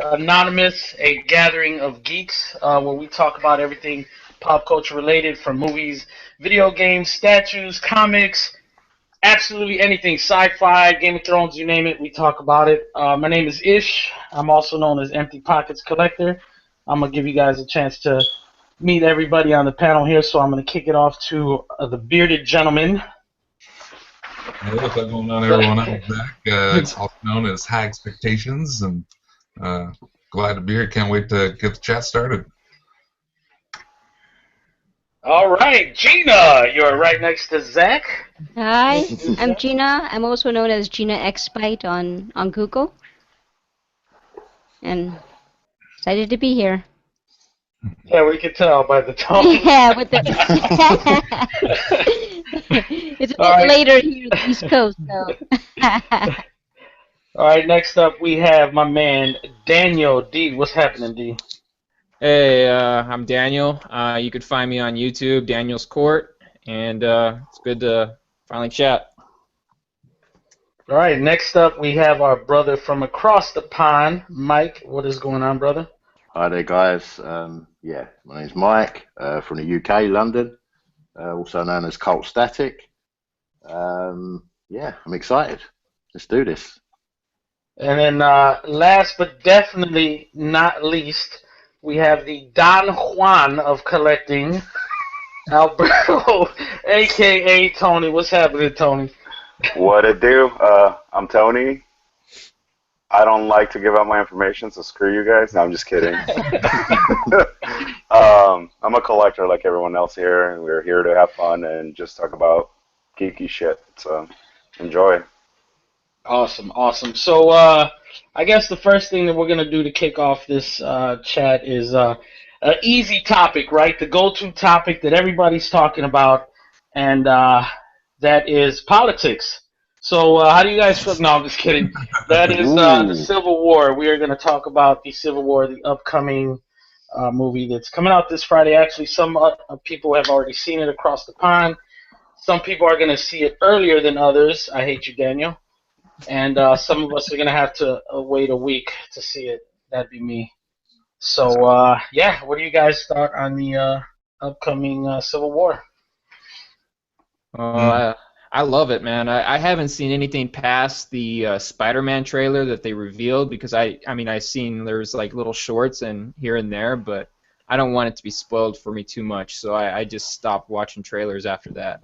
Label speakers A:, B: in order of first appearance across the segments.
A: Anonymous, a gathering of geeks where we talk about everything pop culture related from movies, video games, statues, comics, absolutely anything sci fi, Game of Thrones, you name it, we talk about it. My name is Ish. I'm also known as Empty Pockets Collector. I'm going to give you guys a chance to meet everybody on the panel here, so I'm going to kick it off to the bearded gentleman.
B: Hey, what's going on, everyone? I'm Zach. It's also known as High Expectations, and glad to be here. Can't wait to get the chat started.
A: All right, Gina, you're right next to Zach.
C: Hi, I'm Gina. I'm also known as Gina Xbite on Google. And excited to be here.
A: Yeah, we can tell by the tone.
C: Yeah, with the it's a bit later here on the East Coast, so.
A: All right, next up we have my man Daniel D. What's happening, D?
D: Hey, I'm Daniel. You could find me on YouTube, Daniel's Court, and it's good to finally chat.
A: All right, next up we have our brother from across the pond, Mike. What is going on, brother?
E: Hi there, guys. Yeah, my name's Mike from the UK, London, also known as Cult Static. Yeah, I'm excited. Let's do this.
A: And then last but definitely not least, we have the Don Juan of collecting, Alberto, a.k.a. Tony. What's happening, Tony?
F: What it do? I'm Tony. I don't like to give out my information, so screw you guys. No, I'm just kidding. I'm a collector like everyone else here, and we're here to have fun and just talk about geeky shit. So enjoy.
A: Awesome, awesome. So I guess the first thing that we're going to do to kick off this chat is an easy topic, right? The go-to topic that everybody's talking about, and that is politics. So how do you guys feel? No, I'm just kidding. That is the Civil War. We are going to talk about the Civil War, the upcoming movie that's coming out this Friday. Actually, some people have already seen it across the pond. Some people are going to see it earlier than others. I hate you, Daniel. And some of us are going to have to wait a week to see it. That'd be me. So, yeah, what do you guys thought on the upcoming Civil War?
D: I love it, man. I haven't seen anything past the Spider-Man trailer that they revealed because I mean, I've seen there's like little shorts and here and there, but I don't want it to be spoiled for me too much, so I just stopped watching trailers after that.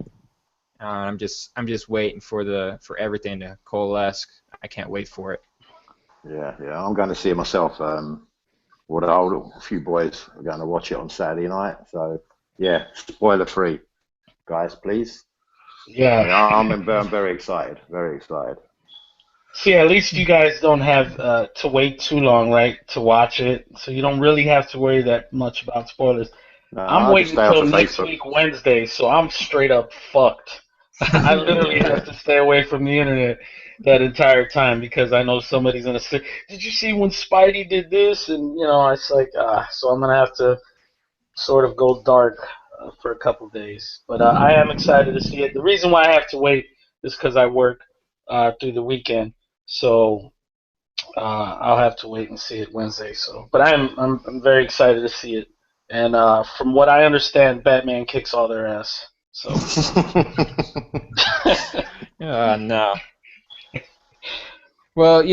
D: I'm just waiting for everything to coalesce. I can't wait for it.
E: Yeah, I'm going to see it myself. A few boys are going to watch it on Saturday night. So, yeah, spoiler free, guys, please.
A: Yeah.
E: I'm very excited. Very excited.
A: See, at least you guys don't have to wait too long, right, to watch it. So you don't really have to worry that much about spoilers.
E: No,
A: I'm waiting until next week, Wednesday, so I'm straight up fucked. I literally have to stay away from the internet that entire time because I know somebody's gonna say, "Did you see when Spidey did this?" And it's like, so I'm gonna have to sort of go dark for a couple days. But I am excited to see it. The reason why I have to wait is because I work through the weekend, so I'll have to wait and see it Wednesday. So, but I'm very excited to see it. And from what I understand, Batman kicks all their ass. So.
D: No. Well,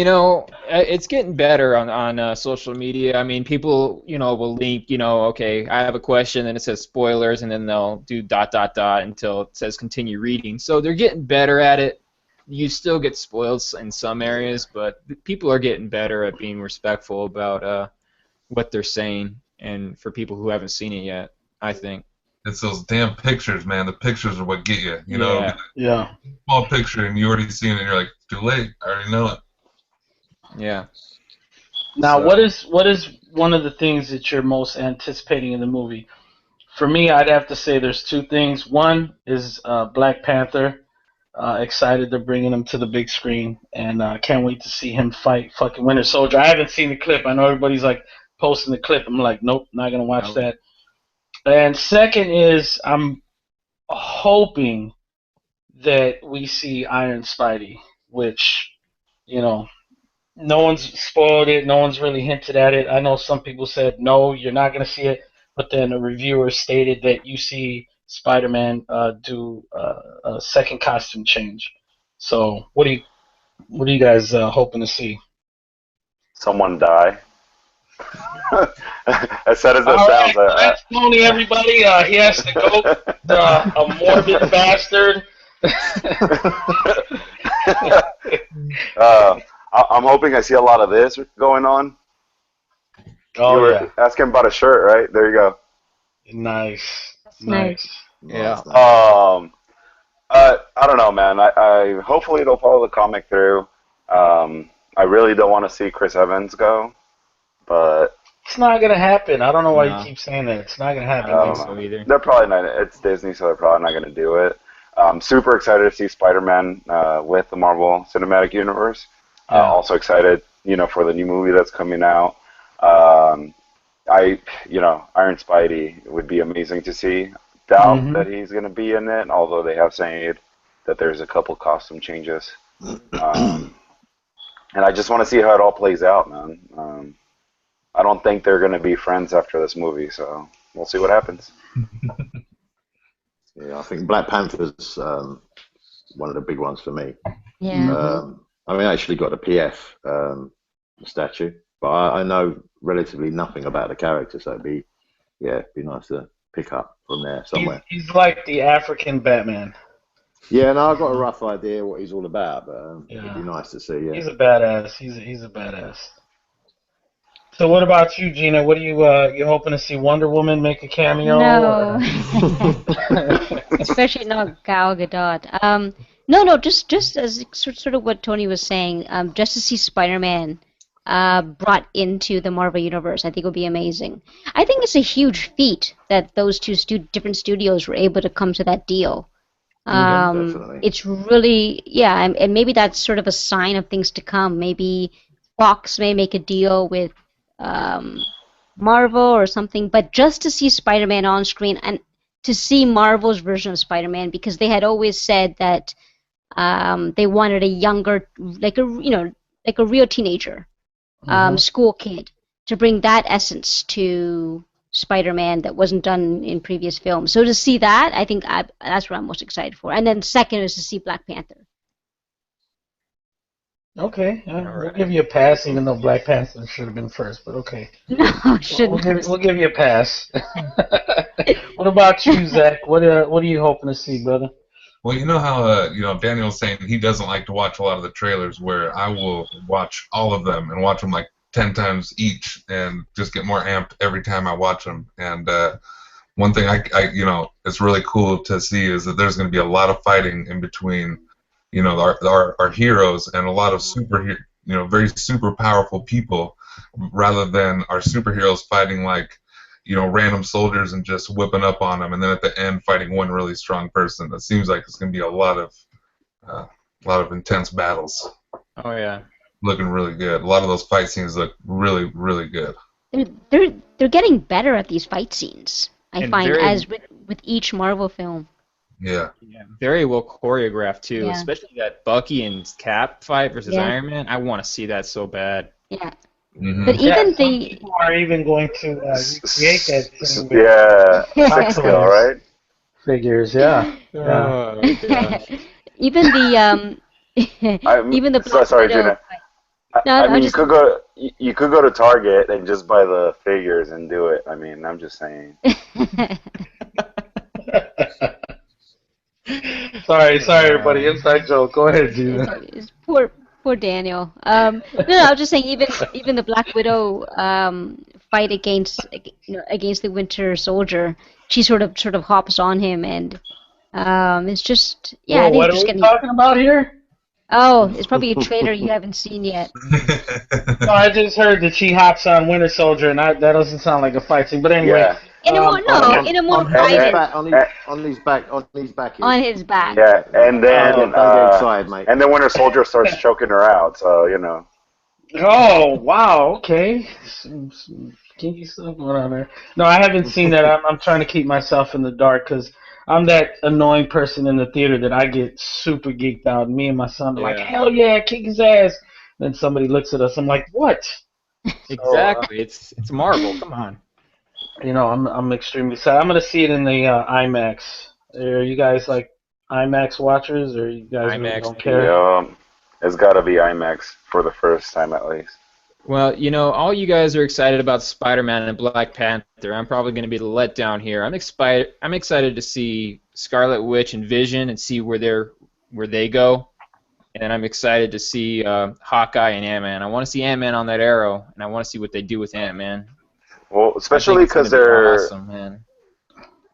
D: it's getting better on social media. I mean, people, will link, okay, I have a question, and it says spoilers, and then they'll do ... until it says continue reading. So they're getting better at it. You still get spoiled in some areas, but people are getting better at being respectful about what they're saying, and for people who haven't seen it yet, I think.
B: It's those damn pictures, man. The pictures are what get you. You know,
A: yeah.
B: Small picture, and you already seen it, and you're like, too late. I already know it.
D: Yeah.
A: Now, what is one of the things that you're most anticipating in the movie? For me, I'd have to say there's two things. One is Black Panther. Excited they're bringing him to the big screen, and can't wait to see him fight fucking Winter Soldier. I haven't seen the clip. I know everybody's like posting the clip. I'm like, nope, not gonna watch that. And second is I'm hoping that we see Iron Spidey, which, No one's spoiled it. No one's really hinted at it. I know some people said no, you're not going to see it, but then a reviewer stated that you see Spider-Man do a second costume change. So what are you guys hoping to see?
F: Someone die. As sad as that
A: All
F: sounds,
A: right, that's Tony. Everybody, he has to go. A morbid bastard.
F: I'm hoping I see a lot of this going on.
A: Oh
F: You were
A: yeah,
F: asking about a shirt, right? There you go.
A: nice,
C: That's nice.
D: Yeah.
F: I don't know, man. I hopefully it'll follow the comic through. I really don't want to see Chris Evans go, but
A: It's not gonna happen. I don't know why
D: No.
A: you keep saying that. It's not gonna
D: I
A: happen.
D: don't think so either.
F: they're probably not. It's Disney, so they're probably not going to do it. I'm super excited to see Spider-Man with the Marvel Cinematic Universe.
A: Yeah.
F: Also excited, for the new movie that's coming out. Iron Spidey would be amazing to see. Doubt
A: Mhm.
F: that he's going to be in it, although they have said that there's a couple costume changes. And I just want to see how it all plays out, man. I don't think they're going to be friends after this movie, so we'll see what happens.
E: Yeah, I think Black Panther's one of the big ones for me.
C: Yeah.
E: I actually got a PF statue, but I know relatively nothing about the character, so it'd be nice to pick up from there somewhere.
A: He's like the African Batman.
E: Yeah, no, I've got a rough idea what he's all about, but
A: Yeah.
E: it'd be nice to see. Yeah.
A: He's a badass. He's a badass. So what about you, Gina? What are you hoping to see Wonder Woman make a cameo?
C: No.
A: or-
C: Especially not Gal Gadot. No, just as sort of what Tony was saying, just to see Spider-Man brought into the Marvel Universe, I think would be amazing. I think it's a huge feat that those two different studios were able to come to that deal.
E: Definitely.
C: It's really, yeah, and maybe that's sort of a sign of things to come. Maybe Fox may make a deal with Marvel or something, but just to see Spider-Man on screen and to see Marvel's version of Spider-Man, because they had always said that they wanted a younger, like a real teenager, school kid, to bring that essence to Spider-Man that wasn't done in previous films. So to see that, I think that's what I'm most excited for. And then second is to see Black Panther.
A: Okay, we'll give you a pass, even though Black Panther should have been first. But okay,
C: No, shouldn't.
A: we'll give you a pass. What about you, Zach? What are you hoping to see, brother?
B: Well, you know how Daniel was saying he doesn't like to watch a lot of the trailers, where I will watch all of them and watch them like 10 times each, and just get more amped every time I watch them. And one thing I it's really cool to see is that there's going to be a lot of fighting in between, our heroes and a lot of very super powerful people, rather than our superheroes fighting like random soldiers and just whipping up on them, and then at the end fighting one really strong person. It seems like it's going to be a lot of intense battles.
D: Oh yeah.
B: Looking really good. A lot of those fight scenes look really, really good.
C: They're getting better at these fight scenes. I
D: And
C: find
D: very-
C: as with each Marvel film.
B: Yeah.
D: Yeah, very well choreographed too,
C: Yeah.
D: especially that Bucky and Cap fight versus
C: Yeah.
D: Iron Man. I want to see that so bad.
C: Yeah,
B: Mm-hmm.
C: but
A: Yeah,
C: even
A: some
C: the
A: people are even going to recreate that thing with
F: Yeah,
A: Pixel
F: six scale, right?
A: figures. Yeah.
D: Oh, gosh.
C: even the even the Black
F: Sorry,
C: Widow
F: Gina.
C: fight. No,
F: I
C: I'm
F: mean,
C: just-
F: you could go to Target and just buy the figures and do it. I mean, I'm just saying.
A: Sorry, everybody. Inside joke. Go ahead, Gina.
C: It's poor Daniel. No, I was just saying even the Black Widow fight against against the Winter Soldier, she sort of hops on him, and it's just
A: Whoa,
C: I think
A: what
C: it's
A: are
C: just
A: we
C: getting.
A: talking about here?
C: Oh, it's probably a trailer you haven't seen yet.
A: No, I just heard that she hops on Winter Soldier, and that doesn't sound like a fight scene. But anyway,
F: Yeah.
C: In a more private
E: on his back.
C: on his back.
F: Yeah, and then
E: Don't get excited, mate.
F: and then Winter Soldier starts choking her out. So
A: Oh wow, okay. Some kinky stuff going on there. No, I haven't seen that. I'm trying to keep myself in the dark because I'm that annoying person in the theater that I get super geeked out. Me and my son are like,
D: Yeah.
A: hell yeah, kick his ass. Then somebody looks at us. I'm like, what?
D: Exactly. It's Marvel. Come on.
A: I'm extremely sad. I'm gonna see it in the IMAX. Are you guys like IMAX watchers, or you guys really
D: IMAX.
A: don't care?
F: Yeah, it's got to be IMAX for the first time at least.
D: Well, all you guys are excited about Spider-Man and Black Panther. I'm probably going to be the letdown here. I'm excited to see Scarlet Witch and Vision and see where they go. And I'm excited to see Hawkeye and Ant-Man. I want to see Ant-Man on that arrow, and I want to see what they do with Ant-Man.
F: Well, especially because they're
D: awesome, man.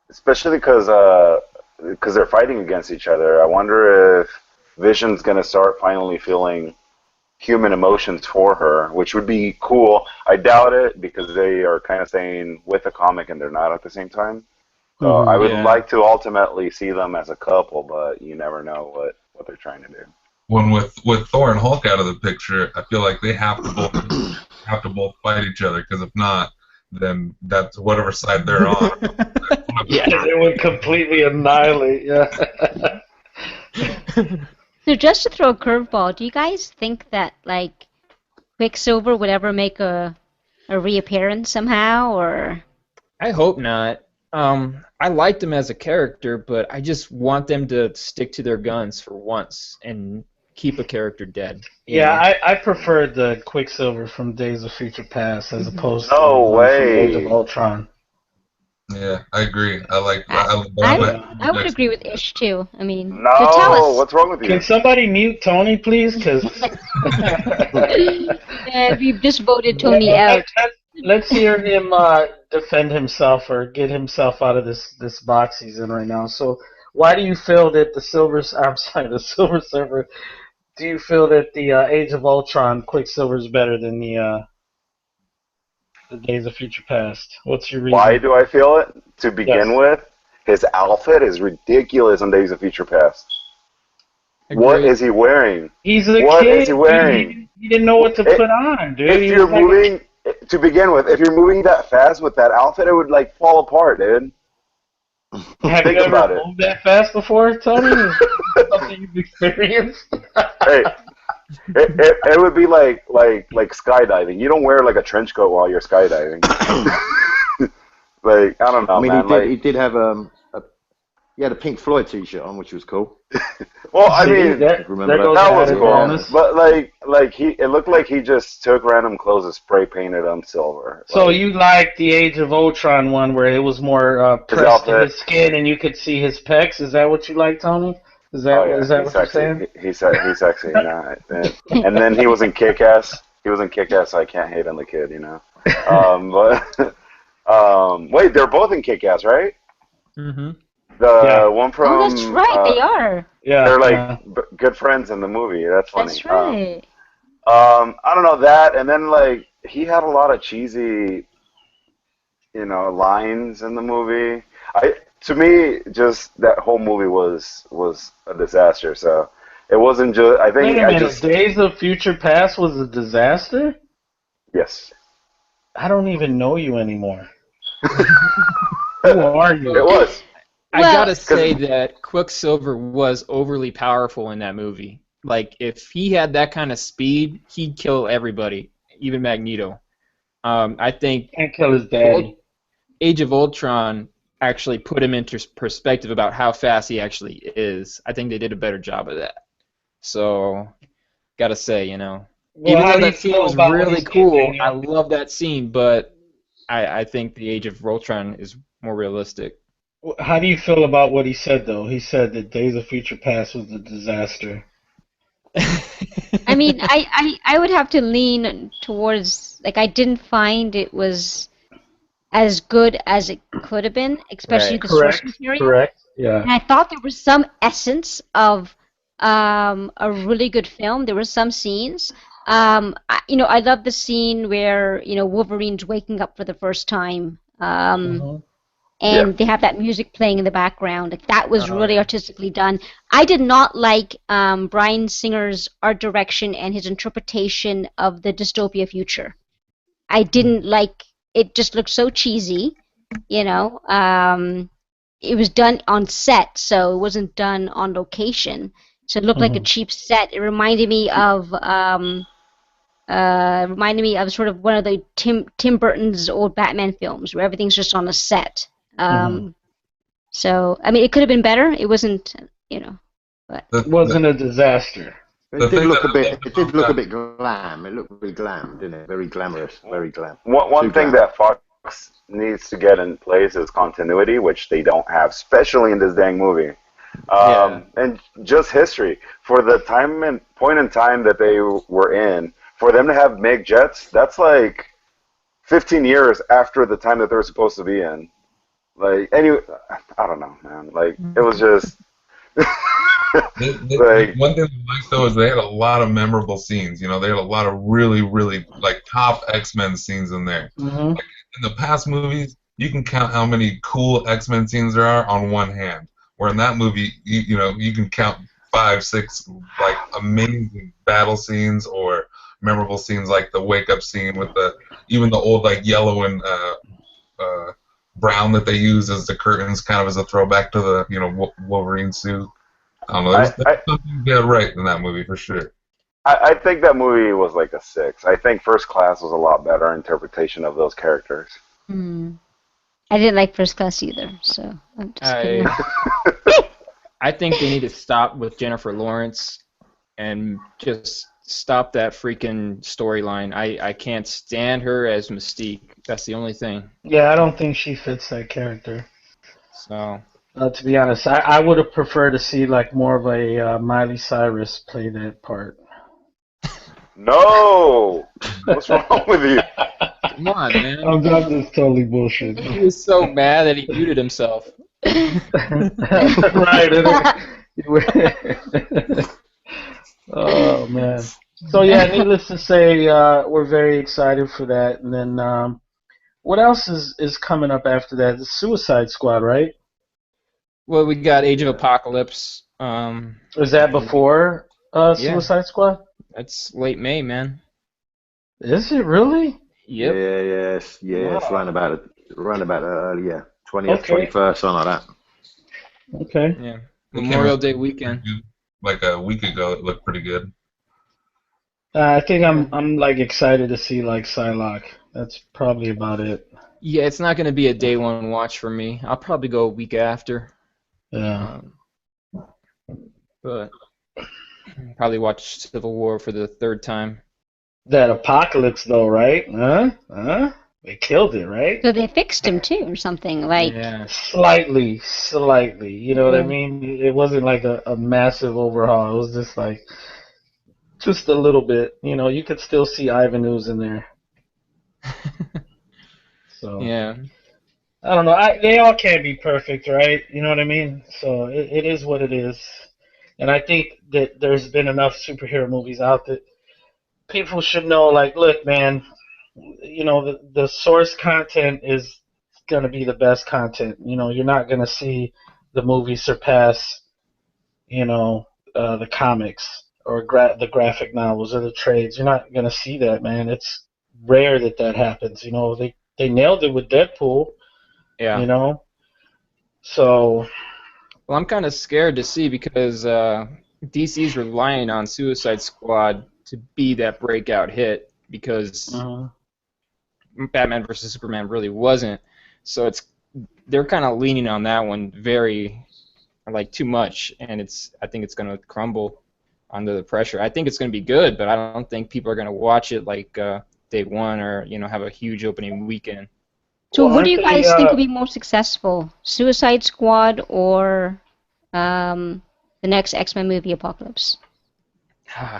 F: Especially because they're fighting against each other. I wonder if Vision's gonna start finally feeling human emotions for her, which would be cool. I doubt it because they are kind of staying with the comic and they're not at the same time. So I would like to ultimately see them as a couple, but you never know what they're trying to do.
B: When with Thor and Hulk out of the picture, I feel like they have to both fight each other, because if not, then that's whatever side they're on.
A: Yeah, they would completely annihilate. Yeah.
C: So just to throw a curveball, do you guys think that like Quicksilver would ever make a reappearance somehow, or?
D: I hope not. I liked him as a character, but I just want them to stick to their guns for once and keep a character dead.
A: Yeah, I preferred the Quicksilver from Days of Future Past as opposed to
F: way.
A: Age of Ultron.
B: Yeah, I agree.
C: I would agree with Ish too. I mean,
F: No,
C: so tell us.
F: what's wrong with you?
A: Can somebody mute Tony, please? Because
C: we've just voted Tony out.
A: Let's hear him defend himself or get himself out of this box he's in right now. So, why do you feel that the Silver Surfer? Do you feel that the Age of Ultron Quicksilver is better than the Days of Future Past? What's your reason?
F: Why do I feel it? To begin with, his outfit is ridiculous in Days of Future Past.
D: Agreed.
F: What is he wearing?
A: He's a
F: What
A: kid.
F: is he wearing?
A: He didn't know what to put on, dude.
F: If you're moving, to begin with, if you're moving that fast with that outfit, it would like fall apart, dude.
A: Have
F: Think
A: you
F: about
A: ever
F: it.
A: moved that fast before, Tony? Is that something you've experienced?
F: Hey, it would be like skydiving. You don't wear like a trench coat while you're skydiving. Like, I don't know,
E: I mean,
F: man.
E: he did have he had a Pink Floyd T-shirt on, which was cool.
F: Well, I mean,
A: that
E: remember
A: goes
F: that
A: added
F: was cool.
A: bonus.
F: But it looked like he just took random clothes and spray painted them silver.
A: So you like the Age of Ultron one where it was more pressed to his skin and you could see his pecs? Is that what you like, Tony? Is that what you're saying?
F: He's sexy, and then he was in Kick-Ass. He was in Kick-Ass, so I can't hate on the kid, Wait, they're both in Kick-Ass, right?
D: Mm-hmm.
F: The one from.
C: Oh, that's right. They are.
A: Yeah,
F: they're like good friends in the movie. That's funny.
C: That's right.
F: I don't know that, and then like he had a lot of cheesy, lines in the movie. To me, just that whole movie was a disaster. So it wasn't just. I think
A: Wait a minute, Days of Future Past was a disaster?
F: Yes.
A: I don't even know you anymore. Who are you?
F: It was.
D: I gotta say that Quicksilver was overly powerful in that movie. Like, if he had that kind of speed, he'd kill everybody, even Magneto. I think
A: Can't kill his daddy.
D: Age of Ultron actually put him into perspective about how fast he actually is. I think they did a better job of that. So, gotta say, even though that scene was really cool, I love that scene, but I think the Age of Ultron is more realistic.
A: How do you feel about what he said, though? He said that Days of Future Past was a disaster.
C: I mean, I would have to lean towards, like, I didn't find it was as good as it could have been, especially the source material.
A: Correct, yeah.
C: And I thought there was some essence of a really good film. There were some scenes. I love the scene where, Wolverine's waking up for the first time. And they have that music playing in the background. Like, that was really artistically done. I did not like Bryan Singer's art direction and his interpretation of the dystopia future. I didn't like it. Just looked so cheesy, It was done on set, so it wasn't done on location. So it looked like a cheap set. It reminded me of reminded me of sort of one of the Tim Burton's old Batman films where everything's just on a set. So I mean, it could have been better. It wasn't, but
A: It wasn't a disaster.
E: It did look a bit. It did look a bit glam. It looked a bit glam, didn't it? Very glamorous. Very glam.
F: One thing that Fox needs to get in place is continuity, which they don't have, especially in this dang movie. And just history. For the point in time that they were in, for them to have make jets, that's like 15 years after the time that they're supposed to be in. Like, anyway, I don't know, man. Like, it was just...
B: One thing I liked, though, is they had a lot of memorable scenes. They had a lot of really, really, like, top X-Men scenes in there. Like, in the past movies, you can count how many cool X-Men scenes there are on one hand. Where in that movie, you can count 5, 6, like, amazing battle scenes or memorable scenes like the wake-up scene with even the old, like, yellow and brown that they use as the curtains, kind of as a throwback to the, Wolverine suit. I don't know. There's something they had right in that movie for sure.
F: I think that movie was like a 6. I think First Class was a lot better interpretation of those characters.
C: I didn't like First Class either, so I'm just kidding.
D: I think they need to stop with Jennifer Lawrence and just stop that freaking storyline. I can't stand her as Mystique. That's the only thing.
A: Yeah, I don't think she fits that character.
D: So...
A: to be honest, I would have preferred to see like more of a Miley Cyrus play that part.
F: No! What's wrong with you?
D: Come on, man.
A: I'm just totally bullshit.
D: He was so mad that he muted himself.
A: Right. Oh, man. So, yeah, needless to say, we're very excited for that. And then what else is coming up after that? The Suicide Squad, right?
D: Well, we got Age of Apocalypse.
A: Is that before Suicide Squad?
D: That's late May, man.
A: Is it really?
D: Yep.
E: Yeah. Wow. It's around about earlier, 20th, 21st, something like that.
A: Okay.
D: Yeah. Memorial Day weekend.
B: Like a week ago, it looked pretty good.
A: I think I'm like excited to see like Psylocke. That's probably about it.
D: Yeah, it's not going to be a day one watch for me. I'll probably go a week after.
A: Yeah.
D: But probably watch Civil War for the 3rd time.
A: That Apocalypse though, right? Huh? They killed it, right?
C: So they fixed him too, or something like.
D: Yeah.
A: Slightly. You know what I mean? It wasn't like a massive overhaul. It was just like, just a little bit. You could still see Ivan Ooze in there. So.
D: Yeah.
A: I don't know. They all can't be perfect, right? You know what I mean? So it is what it is. And I think that there's been enough superhero movies out that people should know, like, look, man, the source content is going to be the best content. You're not going to see the movie surpass, the comics or the graphic novels or the trades. You're not going to see that, man. It's rare that happens. They nailed it with Deadpool.
D: Yeah.
A: So.
D: Well, I'm kind of scared to see because DC's relying on Suicide Squad to be that breakout hit because Batman vs Superman really wasn't. So they're kind of leaning on that one too much, and I think it's going to crumble under the pressure. I think it's going to be good, but I don't think people are going to watch it like day one or have a huge opening weekend.
C: So what do you guys think will be more successful, Suicide Squad or the next X-Men movie, Apocalypse?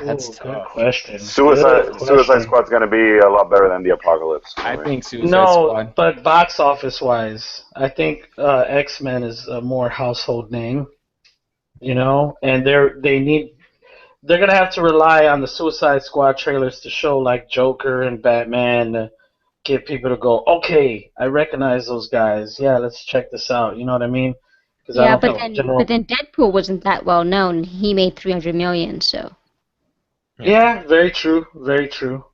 D: That's a
A: good question.
F: Suicide Squad's going to be a lot better than the Apocalypse.
D: I think Suicide Squad.
A: But box office-wise, I think X-Men is a more household name, and they're going to have to rely on the Suicide Squad trailers to show like Joker and Batman. Get people to go, okay, I recognize those guys. Yeah, let's check this out. You know what I mean?
C: Yeah, but then Deadpool wasn't that well known. He made $300 million, so.
A: Yeah, very true. Very true.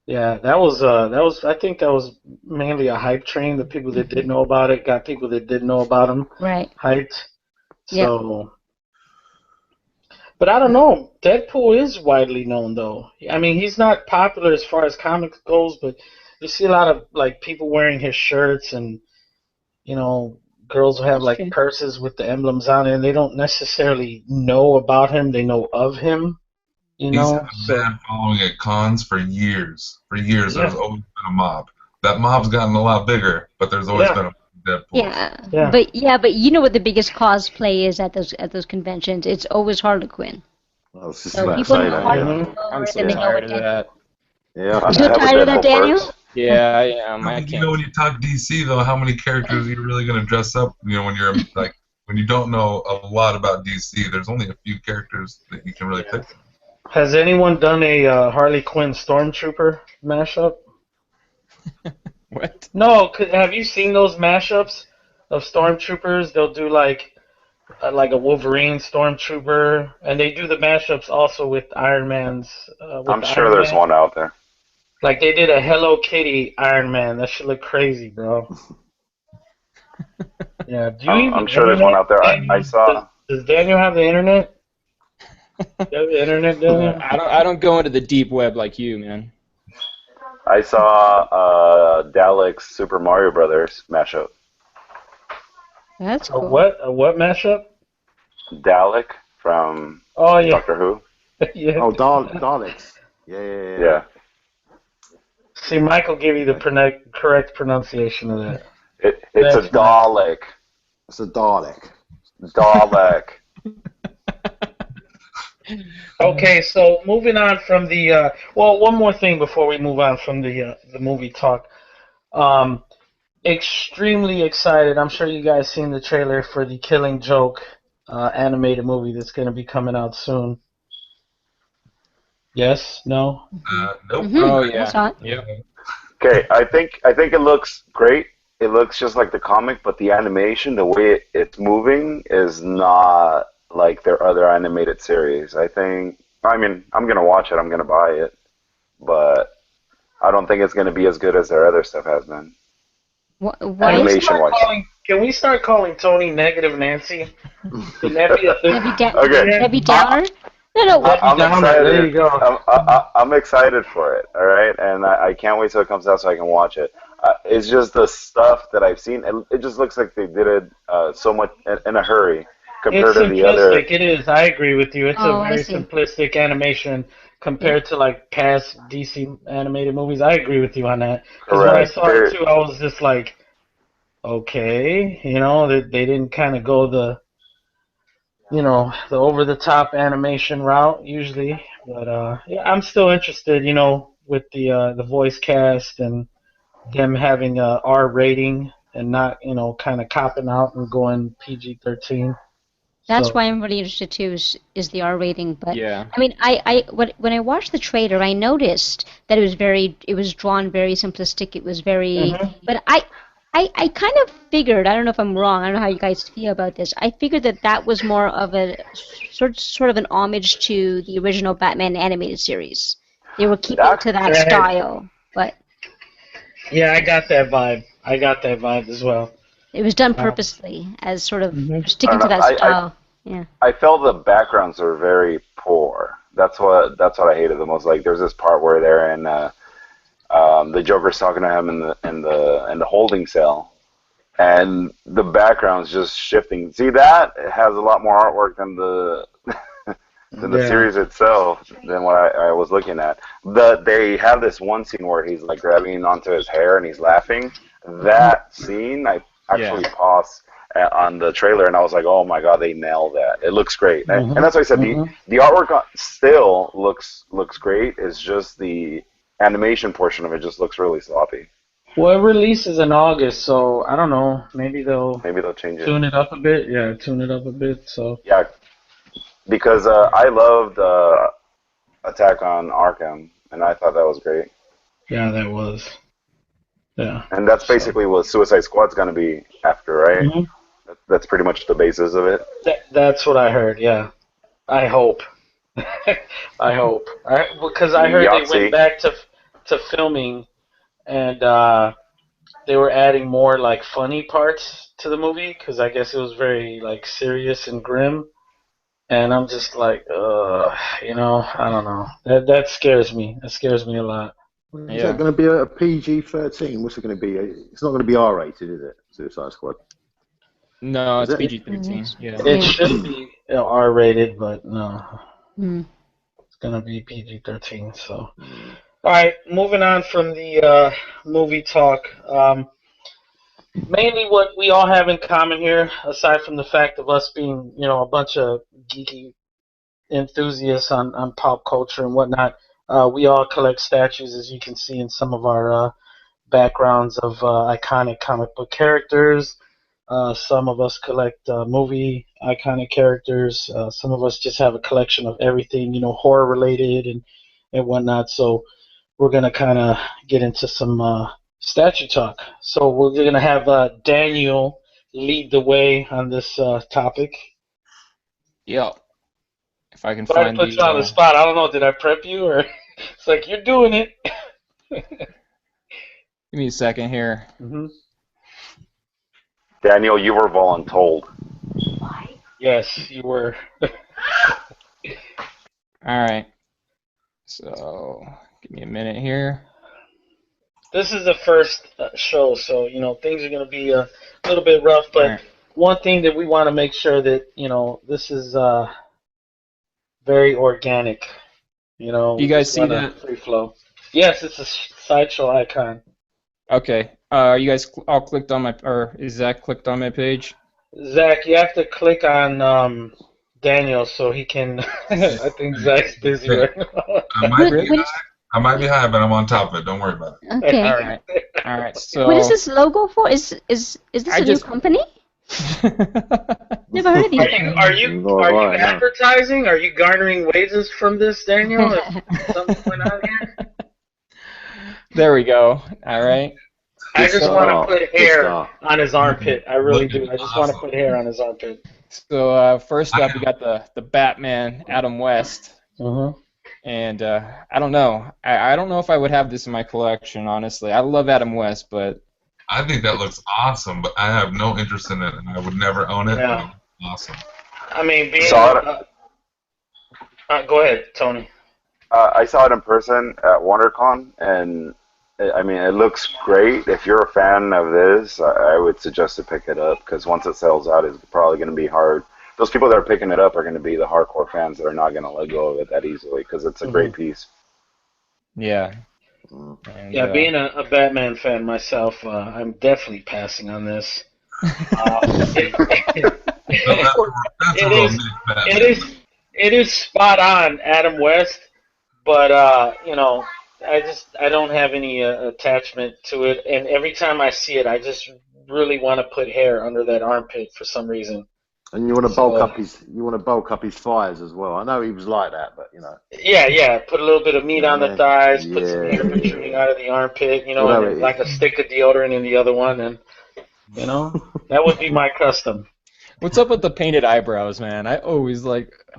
A: Yeah, that was. I think that was mainly a hype train. The people that did know about it got people that didn't know about him.
C: Right.
A: Hyped. So. But I don't know. Deadpool is widely known, though. I mean, he's not popular as far as comics goes, but you see a lot of like people wearing his shirts, and you know, girls who have
C: That's
A: like
C: true.
A: purses with the emblems on it, and they don't necessarily know about him. They know of him, you
B: He's had
A: know.
B: a
A: So
B: mad following at cons for years. For years, there's
A: yeah,
B: always been a mob. That mob's gotten a lot bigger, but there's always
A: yeah,
B: been a Deadpools.
C: Yeah,
A: yeah.
C: but you know what the biggest cosplay is at those conventions? It's always Harlequin.
E: I was just
C: So
E: about to
C: people
E: say
C: know
E: that.
C: Harlequin
A: Mhm.
C: more
D: I'm so
C: than they know
D: tired
C: what
D: of
C: Deadpool.
D: that.
E: Yeah.
C: You
F: I
C: so
F: have a
C: tired of that,
F: Deadpool
C: Daniel?
F: purse.
D: Yeah, I am. I
B: You know,
D: can't.
B: when you talk DC, though, how many characters are you really going to dress up? You know, when you're like, when you don't know a lot about DC, there's only a few characters that you can really
A: Yeah.
B: pick.
A: Has anyone done a Harley Quinn Stormtrooper mashup?
D: What?
A: No. Have you seen those mashups of Stormtroopers? They'll do like a Wolverine Stormtrooper, and they do the mashups also with Iron Man's with
F: I'm
A: the
F: sure
A: Iron
F: there's
A: Man.
F: one out there.
A: Like they did a Hello Kitty Iron Man. That should look crazy, bro. Yeah. Do you
F: I'm
A: even
F: sure there's one
A: internet,
F: out there. I
A: Daniel? Does,
F: saw
A: does Daniel have the internet? You have the internet, Daniel?
D: I don't go into the deep web like you, man.
F: I saw Dalek's Super Mario Brothers mashup.
C: That's
A: A
C: cool.
A: what? A what mashup?
F: Dalek from
A: Oh yeah,
F: Doctor Who.
A: yeah.
E: Oh, Daleks. Yeah.
F: Yeah,
A: See, Michael gave you the correct pronunciation of that.
F: it's a
A: Thanks, Mike.
F: Dalek.
E: It's a Dalek.
F: Dalek.
A: Okay, so moving on from the well, one more thing before we move on from the movie talk. Um, extremely excited. I'm sure you guys seen the trailer for the Killing Joke animated movie that's going to be coming out soon. Yes? No?
B: Nope.
D: Oh
C: I
D: yeah.
C: saw it.
D: Yep.
F: Okay, I think it looks great. It looks just like the comic, but the animation, the way it's moving, is not like their other animated series. I mean, I'm gonna watch it. I'm gonna buy it, but I don't think it's gonna be as good as their other stuff has been.
C: Why
A: Can
C: is
A: we
F: Animation
A: start
F: wise.
A: can we start calling Tony Negative Nancy? Can that be a thing?
F: Okay.
C: Debbie Downer? No.
A: Debbie
F: I'm
A: Downer, there you
F: excited.
A: go.
F: I'm excited for it. All right, and I can't wait till it comes out so I can watch it. It's just the stuff that I've seen. It just looks like they did it so much in a hurry
A: It's
F: compared to the other.
A: simplistic. It is. I agree with you. It's a
C: Oh, I
A: very
C: see.
A: simplistic animation compared to like past DC animated movies. I agree with you on that. Because when I
F: Correct.
A: saw it too, I was just like, okay, they didn't kind of go the over the top animation route usually. But yeah, I'm still interested. With the voice cast and them having a R rating and not kind of copping out and going PG-13.
C: That's
A: So
C: why I'm really interested too. Is the R rating? But
D: Yeah.
C: I mean, when I watched the trailer, I noticed that it was drawn very simplistic. It was very,
A: mhm.
C: but I kind of figured. I don't know if I'm wrong. I don't know how you guys feel about this. I figured that was more of a sort of an homage to the original Batman animated series. They were keeping to that
A: Right.
C: style, but
A: Yeah, I got that vibe. I got that vibe as well.
C: it was done
A: Um,
C: purposely as sort of
A: mhm.
F: I
C: sticking
F: don't
C: to
F: know.
C: that style. Yeah.
F: I felt the backgrounds were very poor. That's what I hated the most. Like there's this part where they're in the Joker's talking to him in the holding cell, and the background's just shifting. See that? It has a lot more artwork than the than the
A: Yeah.
F: series itself than what I was looking at. They have this one scene where he's like grabbing onto his hair and he's laughing. That scene I actually paused on the trailer and I was like, oh my god, they nailed that. It looks great, and
A: Mhm.
F: that's why I said
A: Mhm.
F: the artwork still looks great. It's just the animation portion of it just looks really sloppy.
A: Well, it releases in August, so I don't know. Maybe they'll
F: Maybe they'll change it.
A: tune it up a bit. Yeah, tune it up a bit. So
F: Yeah, because I loved Attack on Arkham, and I thought that was great.
A: yeah, that was. Yeah.
F: And that's
A: So
F: basically what Suicide Squad's going to be after, right?
A: mhm.
F: That's pretty much the basis of it.
A: That's what I heard. Yeah. I hope. I hope. Because I heard they went
F: Yahtzee.
A: back to filming and they were adding more like funny parts to the movie because I guess it was very like serious and grim. and I'm just like, I don't know. That scares me. That scares me a lot.
E: Is that going to be a PG-13? What's it going to be? It's not going to be R-rated, is it? Suicide Squad.
D: No,
E: Is
D: it's
E: it?
D: PG-13. Yeah.
A: It should be R-rated, but no,
C: Mm.
A: it's gonna be PG-13. So, all right, moving on from the movie talk. Mainly, what we all have in common here, aside from the fact of us being, a bunch of geeky enthusiasts on pop culture and whatnot, we all collect statues, as you can see in some of our backgrounds of iconic comic book characters. Some of us collect movie iconic characters. Some of us just have a collection of everything, horror related and whatnot. So we're gonna kind of get into some statue talk. So we're gonna have Daniel lead the way on this topic.
D: Yep. If I can
A: Sorry to
D: find
A: put you on the
D: the.
A: spot. I don't know. Did I prep you or it's like you're doing it?
D: Give me a second here.
A: Mm-hmm.
F: Daniel, you were voluntold.
A: Yes, you were.
D: All right. So give me a minute here.
A: This is the first show, so things are going to be a little bit rough. But
D: Right.
A: one thing that we want to make sure that this is very organic.
D: You guys see that?
A: Free flow. Yes, it's a sideshow icon.
D: Okay. You guys all clicked on my, or is Zach clicked on my page?
A: Zach, you have to click on Daniel so he can. I think Zach's busy right now.
B: I might be high, but I'm on top of it. Don't worry about it.
C: Okay.
D: All right. All right. So.
C: What is this logo for? Is this a new company? Never heard of these.
A: Are you advertising? Are you garnering wages from this, Daniel? Is something going on here?
D: There we go. All right.
A: I just want to put hair on his armpit. I really do. I just want to put hair on his armpit.
D: So first up, we got the Batman, Adam West.
A: Mm-hmm.
D: And I don't know. I don't know if I would have this in my collection, honestly. I love Adam West, but...
B: I think that looks awesome, but I have no interest in it, and I would never own it.
A: Yeah.
B: Awesome.
A: I mean, being...
F: Saw it.
A: Go ahead, Tony.
F: I saw it in person at WonderCon, and I mean, it looks great. If you're a fan of this, I would suggest to pick it up, because once it sells out, it's probably going to be hard. Those people that are picking it up are going to be the hardcore fans that are not going to let go of it that easily, because it's a great piece.
D: Yeah. And,
A: being a Batman fan myself, I'm definitely passing on this. It is spot on, Adam West, but I don't have any attachment to it, and every time I see it, I just really want to put hair under that armpit for some reason.
E: And you want to bulk up his thighs as well. I know he was like that, but
A: Yeah. Put a little bit of meat on the thighs, put some hair protruding out of the armpit, and like a stick of deodorant in the other one, and that would be my custom.
D: What's up with the painted eyebrows, man? I always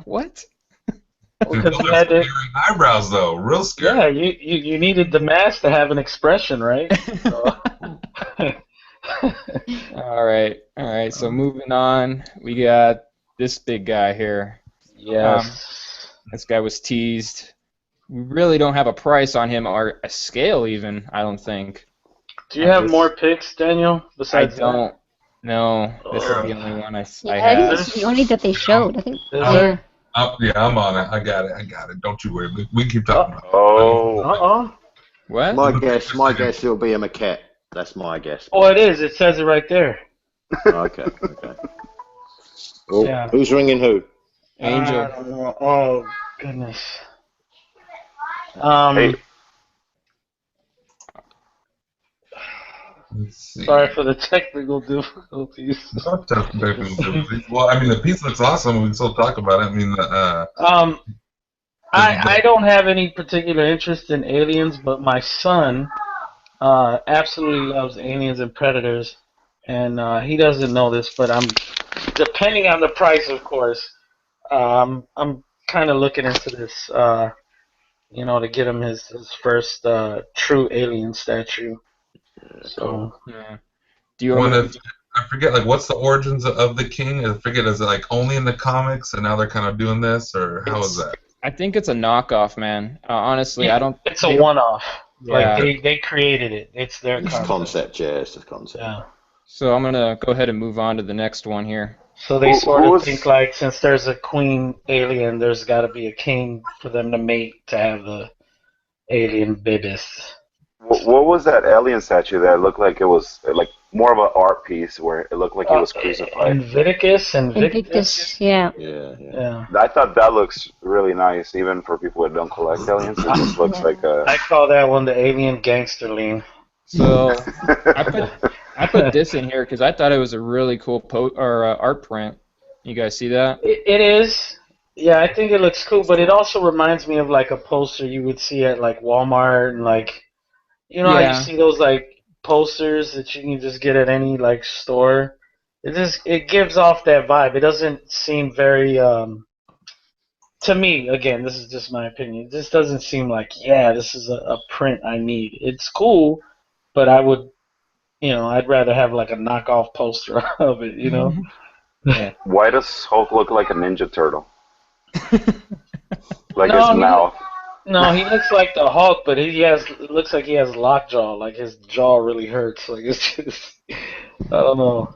D: what?
B: Because you had eyebrows though, real scary.
A: Yeah, you needed the mask to have an expression, right? So.
D: All right. So moving on, we got this big guy here.
A: Yes.
D: This guy was teased. We really don't have a price on him or a scale even, I don't think.
A: Do you have more picks, Daniel? Besides
D: I don't. No, this is the only one I
C: I
D: have.
C: think it's the only that they showed. I think.
B: I'm on it. I got it. Don't you worry. We can keep talking about it.
F: Oh.
D: What?
E: My guess, it'll be a maquette. That's my guess.
A: Oh, it is. It says it right there.
E: Okay. Well, who's ringing who?
D: Angel.
A: I don't know. Oh, goodness.
F: Hey.
A: Sorry for the technical difficulties.
B: Well, I mean, the piece looks awesome. We can still talk about it. I mean,
A: I don't have any particular interest in aliens, but my son absolutely loves aliens and predators, and he doesn't know this, but I'm, depending on the price, of course, I'm kind of looking into this, to get him his first true alien statue. So
B: I I forget, like, what's the origins of the king? I forget, is it like only in the comics, and now they're kind of doing this, or how is that?
D: I think it's a knockoff, man. Honestly, I don't.
A: It's a one-off.
D: Yeah.
A: Like they created it. It's their
E: It's concept, yeah, it's a concept.
A: Yeah.
D: So I'm gonna go ahead and move on to the next one here.
A: So they sort of think like, since there's a queen alien, there's got to be a king for them to mate to have the alien babies.
F: What was that alien statue that looked like it was like more of an art piece where it looked like he was crucified?
C: Invictus, yeah.
A: Yeah.
F: I thought that looks really nice, even for people that don't collect aliens. It just looks like a.
A: I call that one the alien gangster lean.
D: So I put this in here because I thought it was a really cool art print. You guys see that?
A: It is. Yeah, I think it looks cool, but it also reminds me of like a poster you would see at like Walmart and like, you know, how you see those like posters that you can just get at any like store. It gives off that vibe. It doesn't seem very to me, again, this is just my opinion. This doesn't seem like, yeah, this is a print I need. It's cool, but I would, you know, I'd rather have like a knockoff poster of it, you know.
D: Yeah.
F: Why does Hulk look like a Ninja Turtle? Like his mouth.
A: No, he looks like the Hulk, but it looks like he has lockjaw. Like his jaw really hurts. Like it's just, I don't know.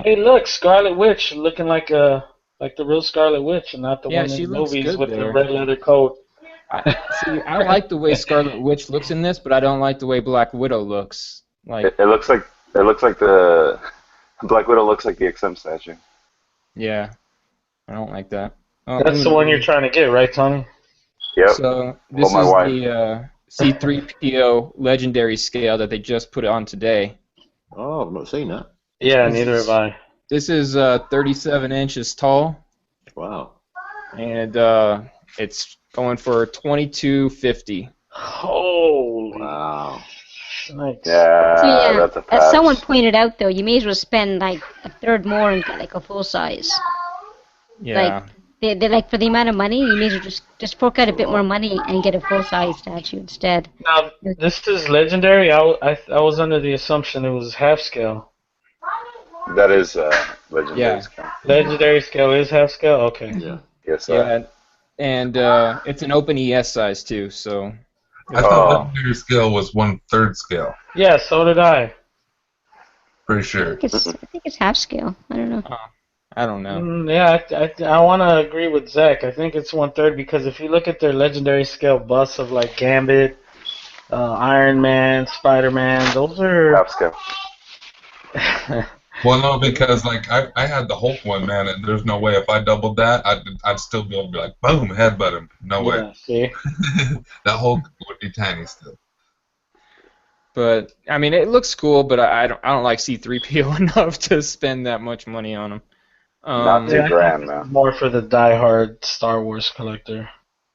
A: Hey, look, Scarlet Witch looking like the real Scarlet Witch, and not the one in the movies with the red leather coat.
D: I like the way Scarlet Witch looks in this, but I don't like the way Black Widow looks. Like
F: it looks like the Black Widow looks like the XM statue.
D: Yeah, I don't like that.
A: That's the one you're trying to get, right, Tony?
F: Yep.
D: So this is the C3PO legendary scale that they just put on today.
E: Oh, I've not seen that.
A: Yeah, neither have I.
D: This is 37 inches tall.
E: Wow.
D: And it's going for $22.50.
A: Holy.
E: Wow.
A: Nice.
F: Yeah, that's a pass.
C: As someone pointed out, though, you may as well spend like a third more and get like a full size.
D: Yeah.
C: Like, they're like, for the amount of money, you may as well just fork out a bit more money and get a full size statue instead.
A: Now, this is legendary. I was under the assumption it was half scale.
F: That is legendary scale.
A: Legendary scale is half scale? Okay.
E: Yeah.
F: Yes,
D: Yeah, and it's an open ES size too, so.
B: I thought legendary scale was 1/3 scale.
A: Yeah, so did I.
B: Pretty sure.
C: I think it's half scale. I don't know.
D: I don't know.
A: Yeah, I want to agree with Zach. I think it's 1/3 because if you look at their legendary scale busts of like Gambit, Iron Man, Spider-Man, those are
F: half scale.
B: Well, no, because like I had the Hulk one, man, and there's no way if I doubled that, I'd still be able to be like, boom, headbutt him. No way.
A: See?
B: That Hulk would be tiny still.
D: But I mean, it looks cool, but I don't like C3PO enough to spend that much money on him.
F: Not too grand, man.
A: More for the diehard Star Wars collector.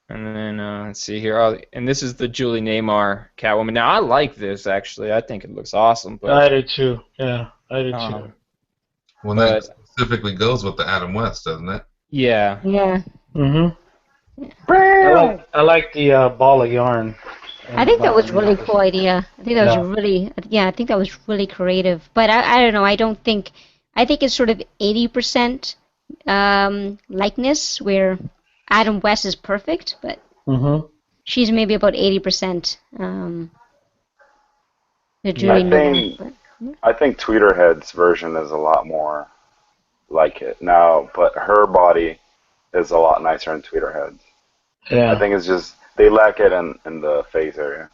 D: And then let's see here. And this is the Julie Neymar Catwoman. Now I like this actually. I think it looks awesome. But
A: I do too. Yeah, I do too.
B: Well, that specifically goes with the Adam West, doesn't it?
D: Yeah.
C: Yeah.
A: I like the ball of yarn.
C: I think that was a really cool idea. I think that was I think that was really creative. But I don't know. I think it's sort of 80% likeness, where Adam West is perfect, but she's maybe about 80% the Julie Neymar.
F: I think Tweeterhead's version is a lot more like it now, but her body is a lot nicer in Tweeterhead's.
A: Yeah.
F: I think it's just they lack it in the face area.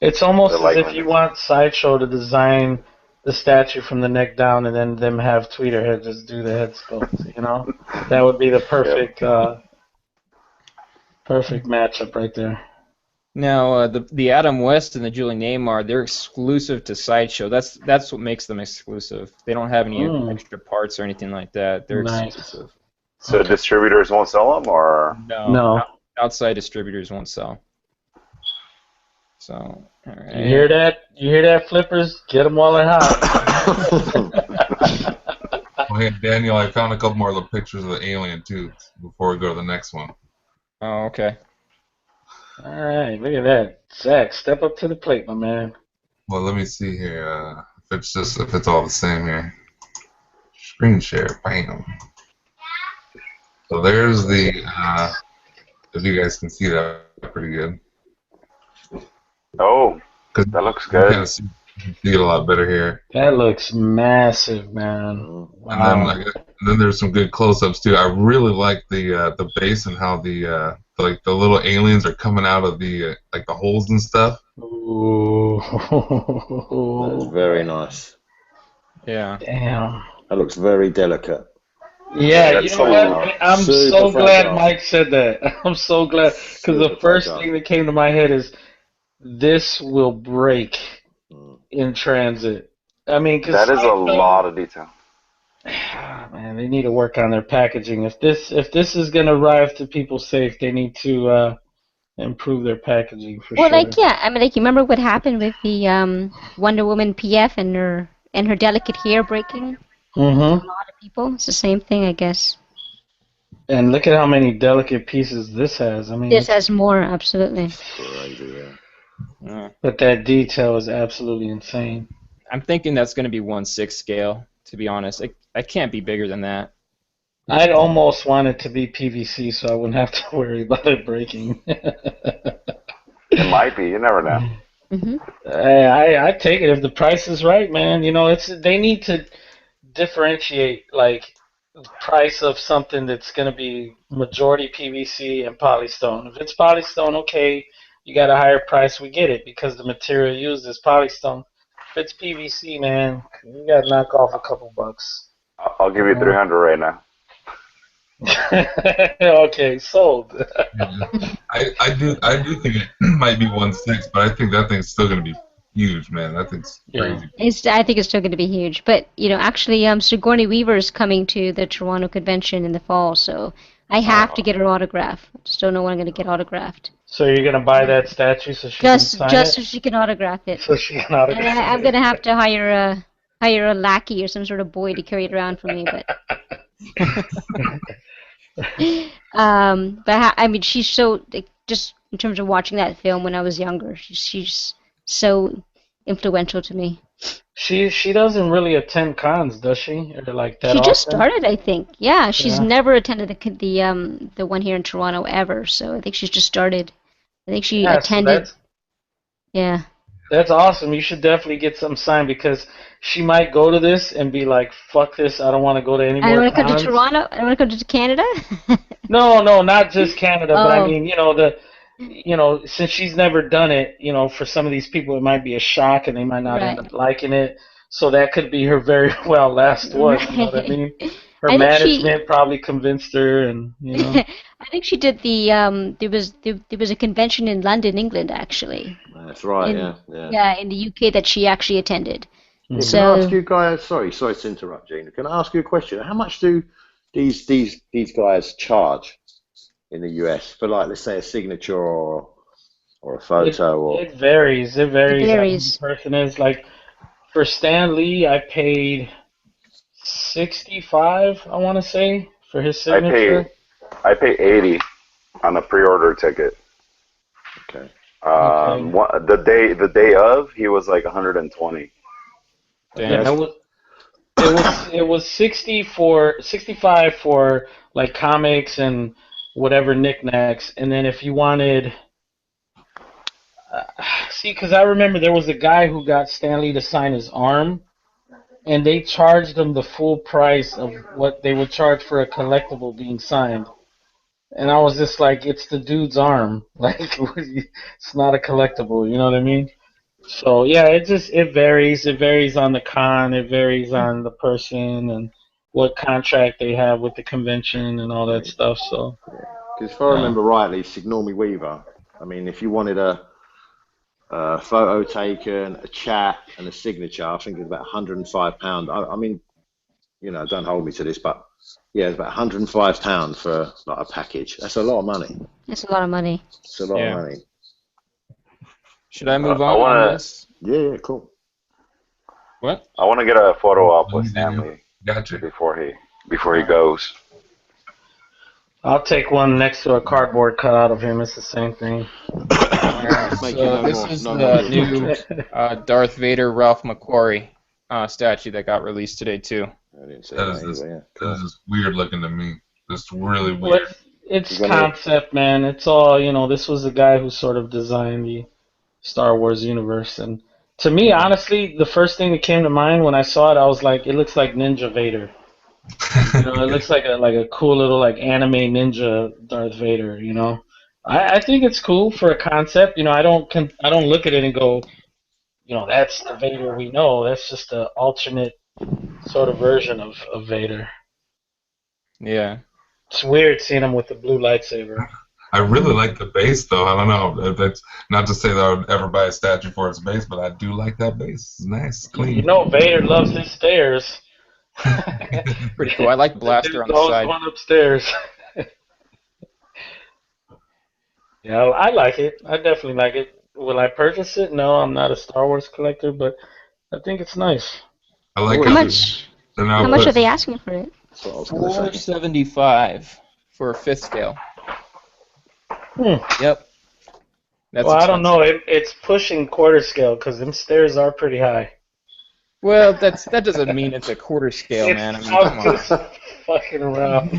A: It's almost as if you want Sideshow to design the statue from the neck down and then them have Tweeterhead just do the head sculpt, you know? That would be the perfect perfect matchup right there.
D: Now, the Adam West and the Julie Neymar, they're exclusive to Sideshow. That's what makes them exclusive. They don't have any extra parts or anything like that. They're exclusive.
F: So distributors won't sell them, or
A: no.
D: Outside distributors won't sell. So, all right.
A: You hear that? You hear that, flippers? Get them while they're hot.
B: Well, hey, Daniel, I found a couple more little pictures of the alien too before we go to the next one.
D: Oh, okay.
A: All right, look at that. Zach, step up to the plate, my man.
B: Well, let me see here. if it's all the same here. Screen share, bam. So there's the. If you guys can see that pretty good.
F: Oh,
B: 'Cause
F: that looks
B: you
F: good.
B: kind of see it a lot better here.
A: That looks massive, man.
B: And then,
A: Wow.
B: then there's some good close-ups too. I really like the base and how the little aliens are coming out of the like the holes and stuff.
A: Ooh.
E: That's very nice.
D: Yeah.
A: Damn.
E: That looks very delicate.
A: Yeah, you
F: that's
A: know
F: so-
A: what? I'm
E: Super
A: so glad
E: fragile.
A: Mike said that. I'm so glad because the
E: Super
A: first
E: fragile.
A: thing that came to my head is this will break in transit. I mean, because
F: That is a lot of detail.
A: man, they need to work on their packaging. If this is gonna arrive to people safe, they need to improve their packaging for
C: Well,
A: sure.
C: like yeah, I mean, like you remember what happened with the Wonder Woman PF and her delicate hair breaking?
A: Mm-hmm.
C: A lot of people. It's the same thing, I guess.
A: And look at how many delicate pieces this has. I mean,
C: This has more, absolutely.
E: Crazy, yeah.
A: but that detail is absolutely insane.
D: I'm thinking that's going to be 1/6 scale. To be honest, I can't be bigger than that.
A: I'd almost want it to be PVC so I wouldn't have to worry about it breaking.
F: It might be. You never know.
C: Mm-hmm.
A: I take it if the price is right, man. You know, they need to differentiate like the price of something that's going to be majority PVC and polystone. If it's polystone, okay, you got a higher price. We get it because the material used is polystone. If it's PVC, man, you got to knock off a couple bucks.
F: I'll give you 300 right now.
A: Okay, sold.
B: I do think it might be 1/6, but I think that thing's still gonna be huge, man. That thing's crazy.
C: I think it's still going to be huge. But, actually, Sigourney Weaver is coming to the Toronto convention in the fall, so I have to get her autograph. I just don't know when I'm going to get autographed.
A: So you're gonna buy that statue so she can sign
C: Just
A: it?
C: so she can autograph it.
A: So she can autograph
C: And I'm going to have to hire a lackey or some sort of boy to carry it around for me, but... I mean, she's so just in terms of watching that film when I was younger, she's so influential to me.
A: She doesn't really attend cons, does she? Or like that
C: She just
A: often?
C: started, I think. Yeah, she's
A: Yeah.
C: never attended the one here in Toronto ever. So I think she's just started. I think she
A: Yeah, so
C: attended. Yeah.
A: that's awesome. You should definitely get something signed because she might go to this and be like, "Fuck this! I don't want to go to any
C: I
A: more
C: don't want to come
A: cons."
C: to Toronto. I don't want to come to Canada.
A: No, not just Canada, but I
C: Oh.
A: mean, since she's never done it, for some of these people it might be a shock and they might not end
C: Right.
A: up liking it. So that could be her very last one. You know what I mean? Her
C: I think she-
A: management probably convinced her, and
C: I think she did the there was a convention in London, England, actually.
E: That's right,
C: In-
E: yeah.
C: Yeah, in the UK that she actually attended.
E: Yeah, can
C: So-
E: I ask you guys? Sorry to interrupt, Gina. Can I ask you a question? How much do these guys charge in the US for, like, let's say, a signature or a photo? Or
A: it varies. It varies.
C: varies.
A: The person is like, for Stan Lee, I paid $65. I want to say for his signature.
F: I pay 80 on a pre-order ticket.
E: okay,
F: The day of, he was like 120.
D: Damn.
A: Yeah, it was 65 for like comics and whatever knickknacks, and then if you wanted, because I remember there was a guy who got Stan Lee to sign his arm, and they charged him the full price of what they would charge for a collectible being signed. And I was just like, it's the dude's arm. Like, it's not a collectible, you know what I mean? So, yeah, it varies. It varies on the con. It varies on the person and what contract they have with the convention and all that stuff. So,
E: because if I remember rightly, Sigourney Weaver. I mean, if you wanted a photo taken, a chat, and a signature, I think it's about £105. I mean, don't hold me to this, but yeah, it's about £105 for like a package. That's a lot of money.
C: That's a lot of money.
E: It's a lot of money.
D: Should I move
F: I
D: on
F: wanna-
D: this?
E: Yeah, cool.
D: What?
F: I want to get a photo op with Stanley
B: Gotcha.
F: before he goes.
A: I'll take one next to a cardboard cutout of him. It's the same thing.
E: Make it
D: So
E: no
D: this
E: more-
D: is
E: no
D: the
E: more
D: new Darth Vader Ralph McQuarrie. statue that got released today too.
E: I didn't see
B: That
E: that
B: is just,
E: either. Yeah,
B: that
E: cool.
B: is just weird looking to me. Just really
A: Well,
B: weird.
A: it's
E: You're gonna-
A: concept, man. It's all, this was the guy who sort of designed the Star Wars universe. And to me, honestly, the first thing that came to mind when I saw it, I was like, it looks like Ninja Vader. It looks like a cool little like anime ninja Darth Vader. I think it's cool for a concept. I don't look at it and go, that's the Vader we know. That's just an alternate sort of version of Vader.
D: Yeah.
A: It's weird seeing him with the blue lightsaber.
B: I really like the base, though. I don't know. That's not to say that I would ever buy a statue for its base, but I do like that base. It's nice, clean.
A: Vader loves his stairs.
D: Pretty cool. I like Blaster on the
A: always
D: side.
A: going upstairs. Yeah, I like it. I definitely like it. Will I purchase it? No, I'm not a Star Wars collector, but I think it's nice.
B: I like
C: How
B: how
C: much?
B: they're now
C: How much are
B: put-
C: they asking for it?
E: That's what I was gonna say.
D: $475 for a 5th scale. Yep. That's
A: Well, I don't
D: expensive.
A: know. It's pushing quarter scale because them stairs are pretty high.
D: Well, that doesn't mean it's a quarter scale, man. I mean, come
A: I'm
D: on.
A: just fucking around.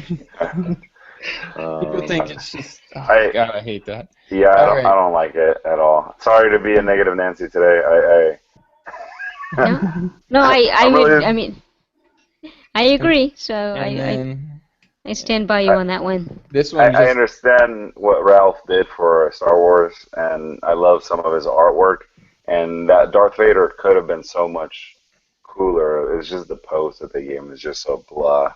D: People think it's just. Oh,
F: I-
D: God, I hate that.
F: Yeah,
D: All right.
F: I don't like it at all. Sorry to be a negative Nancy today.
C: No, I
F: really-
C: would. I mean, I agree. So
D: And then
C: I stand by you on that one.
D: this
F: I
D: one just.
F: understand what Ralph did for Star Wars, and I love some of his artwork. And that Darth Vader could have been so much cooler. It's just the pose that they gave him is just so blah.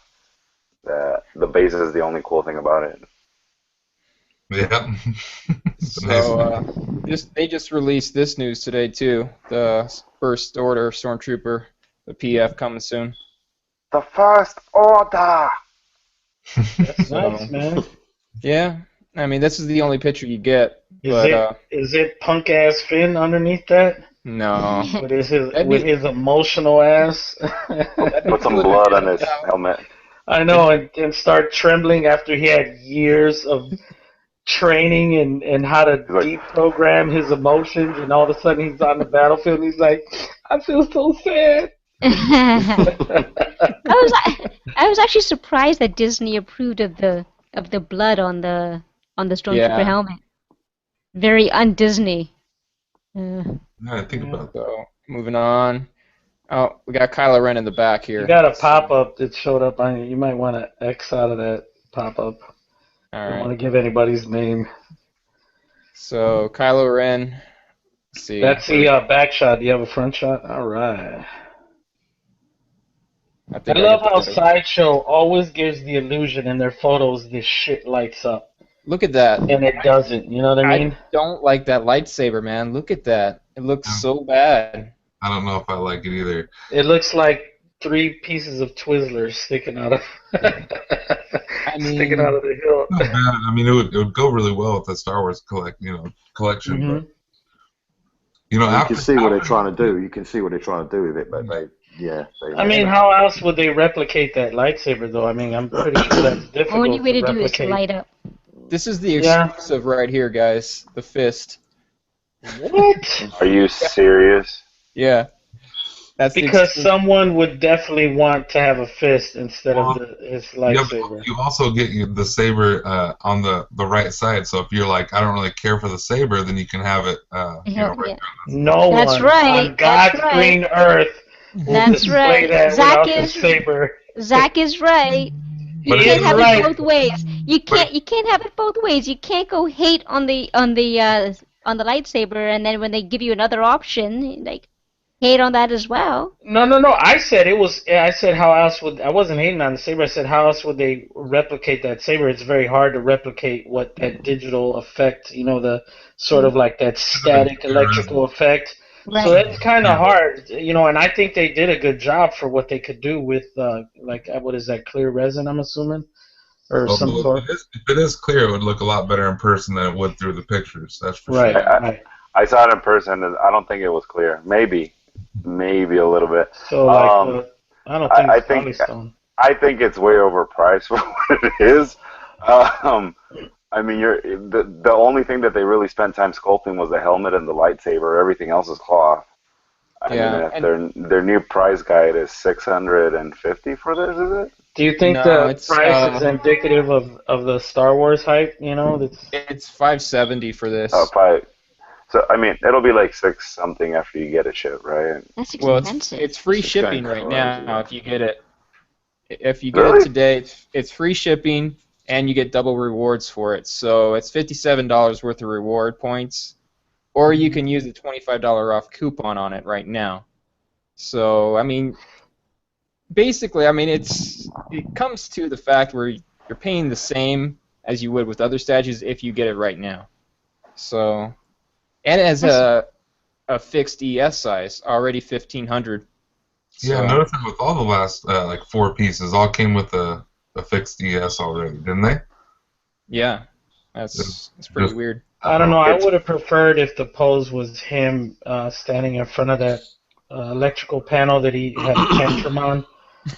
F: That the base is the only cool thing about it.
B: Yeah. It's a nice
D: So they just released this news today too. The First Order Stormtrooper, the PF coming soon.
F: The First Order.
A: That's
D: So,
A: nice, man.
D: yeah, I mean this is the only picture you get,
A: Is
D: but
A: it punk ass Finn underneath that?
D: no.
A: With his
D: That'd be-
A: emotional ass.
F: Put some blood on his helmet.
A: I know, and start trembling after he had years of training and how to
F: He's like-
A: deprogram his emotions, and all of a sudden he's on the battlefield and he's like, I feel so sad.
C: I was actually surprised that Disney approved of the blood on the Stormtrooper
D: Yeah.
C: helmet. Very un-Disney.
B: I think about that.
D: So moving on. Oh, we got Kylo Ren in the back here.
A: You got a pop-up that showed up on you. You might want to X out of that pop-up.
D: All
A: I don't want
D: right.
A: to give anybody's name.
D: So Kylo Ren. Let's see.
A: That's the back shot. Do you have a front shot? All right. I
D: think
A: love
D: get
A: how
D: the-
A: Sideshow always gives the illusion in their photos this shit lights up,
D: Look at that.
A: and it doesn't. You know what I mean?
D: I don't like that lightsaber, man. Look at that. It looks so bad.
B: I don't know if I like it either.
A: It looks like 3 pieces of Twizzlers sticking out of sticking out of the hill.
B: Not bad. I mean, it would go really well with the Star Wars collection.
A: Mhm.
B: But, you know,
E: You
B: after
E: can see what they're trying to do. You can see what they're trying to do with it, but they.
A: I mean, how else would they replicate that lightsaber, though? I mean, I'm pretty sure that's difficult
C: Only way to do is to
A: replicate.
C: light up.
D: This is the
A: Yeah.
D: exclusive right here, guys. The fist.
A: What?
F: Are you serious?
D: Yeah. That's the
A: Because
D: exclusive.
A: someone would definitely want to have a fist instead of his
B: Yeah,
A: lightsaber.
B: but you also get the saber on the right side. So if you're like, I don't really care for the saber, then you can have it.
C: Yeah,
B: Right
C: yeah.
A: No
C: That's
A: one
C: right,
A: on God's
C: that's right.
A: green earth will
C: That's
A: display
C: right.
A: that
C: Zach
A: without
C: is-
A: the saber.
C: Zach is right. You
B: But
C: can't
B: it-
C: have
A: right.
C: it both ways. You can't have it both ways. You can't go hate on the lightsaber, and then when they give you another option, like hate on that as well.
A: No. I said how else would I wasn't hating on the saber. I said how else would they replicate that saber? It's very hard to replicate what that digital effect. The sort of like that static electrical effect.
C: Right.
A: So it's kind of hard, and I think they did a good job for what they could do with, what is that, clear resin, I'm assuming? Or some
B: Although
A: sort.
B: if it is clear, it would look a lot better in person than it would through the pictures. That's for
A: Right,
B: sure.
A: right.
F: I saw it in person, and I don't think it was clear. Maybe a little bit.
A: So, I don't think
F: I
A: it's
F: think-
A: polystone.
F: I think it's way overpriced for what it is. I mean, the only thing that they really spent time sculpting was the helmet and the lightsaber. Everything else is cloth. I
D: Yeah,
F: mean, if
D: and
F: their new price guide is 650 for this, is it?
A: Do you think
D: no,
A: the price is indicative of the Star Wars hype? You know, that's
D: it's 570 for
F: Oh,
D: this.
F: five. So I mean, it'll be like six something after you get it shipped, right?
C: That's
D: Well,
C: expensive.
D: it's free
E: It's just going
D: shipping right
E: crazy.
D: now if you get it. If you get it
F: Really?
D: today, it's free shipping and you get double rewards for it. So it's $57 worth of reward points, or you can use a $25 off coupon on it right now. So I mean, basically, I mean it comes to the fact where you're paying the same as you would with other statues if you get it right now. So, and it has a fixed ES size, already 1500.
B: Yeah, I noticed that with all the last like 4 pieces, all came with a fixed ES already, didn't they?
D: Yeah, that's pretty
B: Just-
D: weird.
A: I don't know. I
F: It's-
A: would have preferred if the pose was him standing in front of that electrical panel that he had a tantrum on.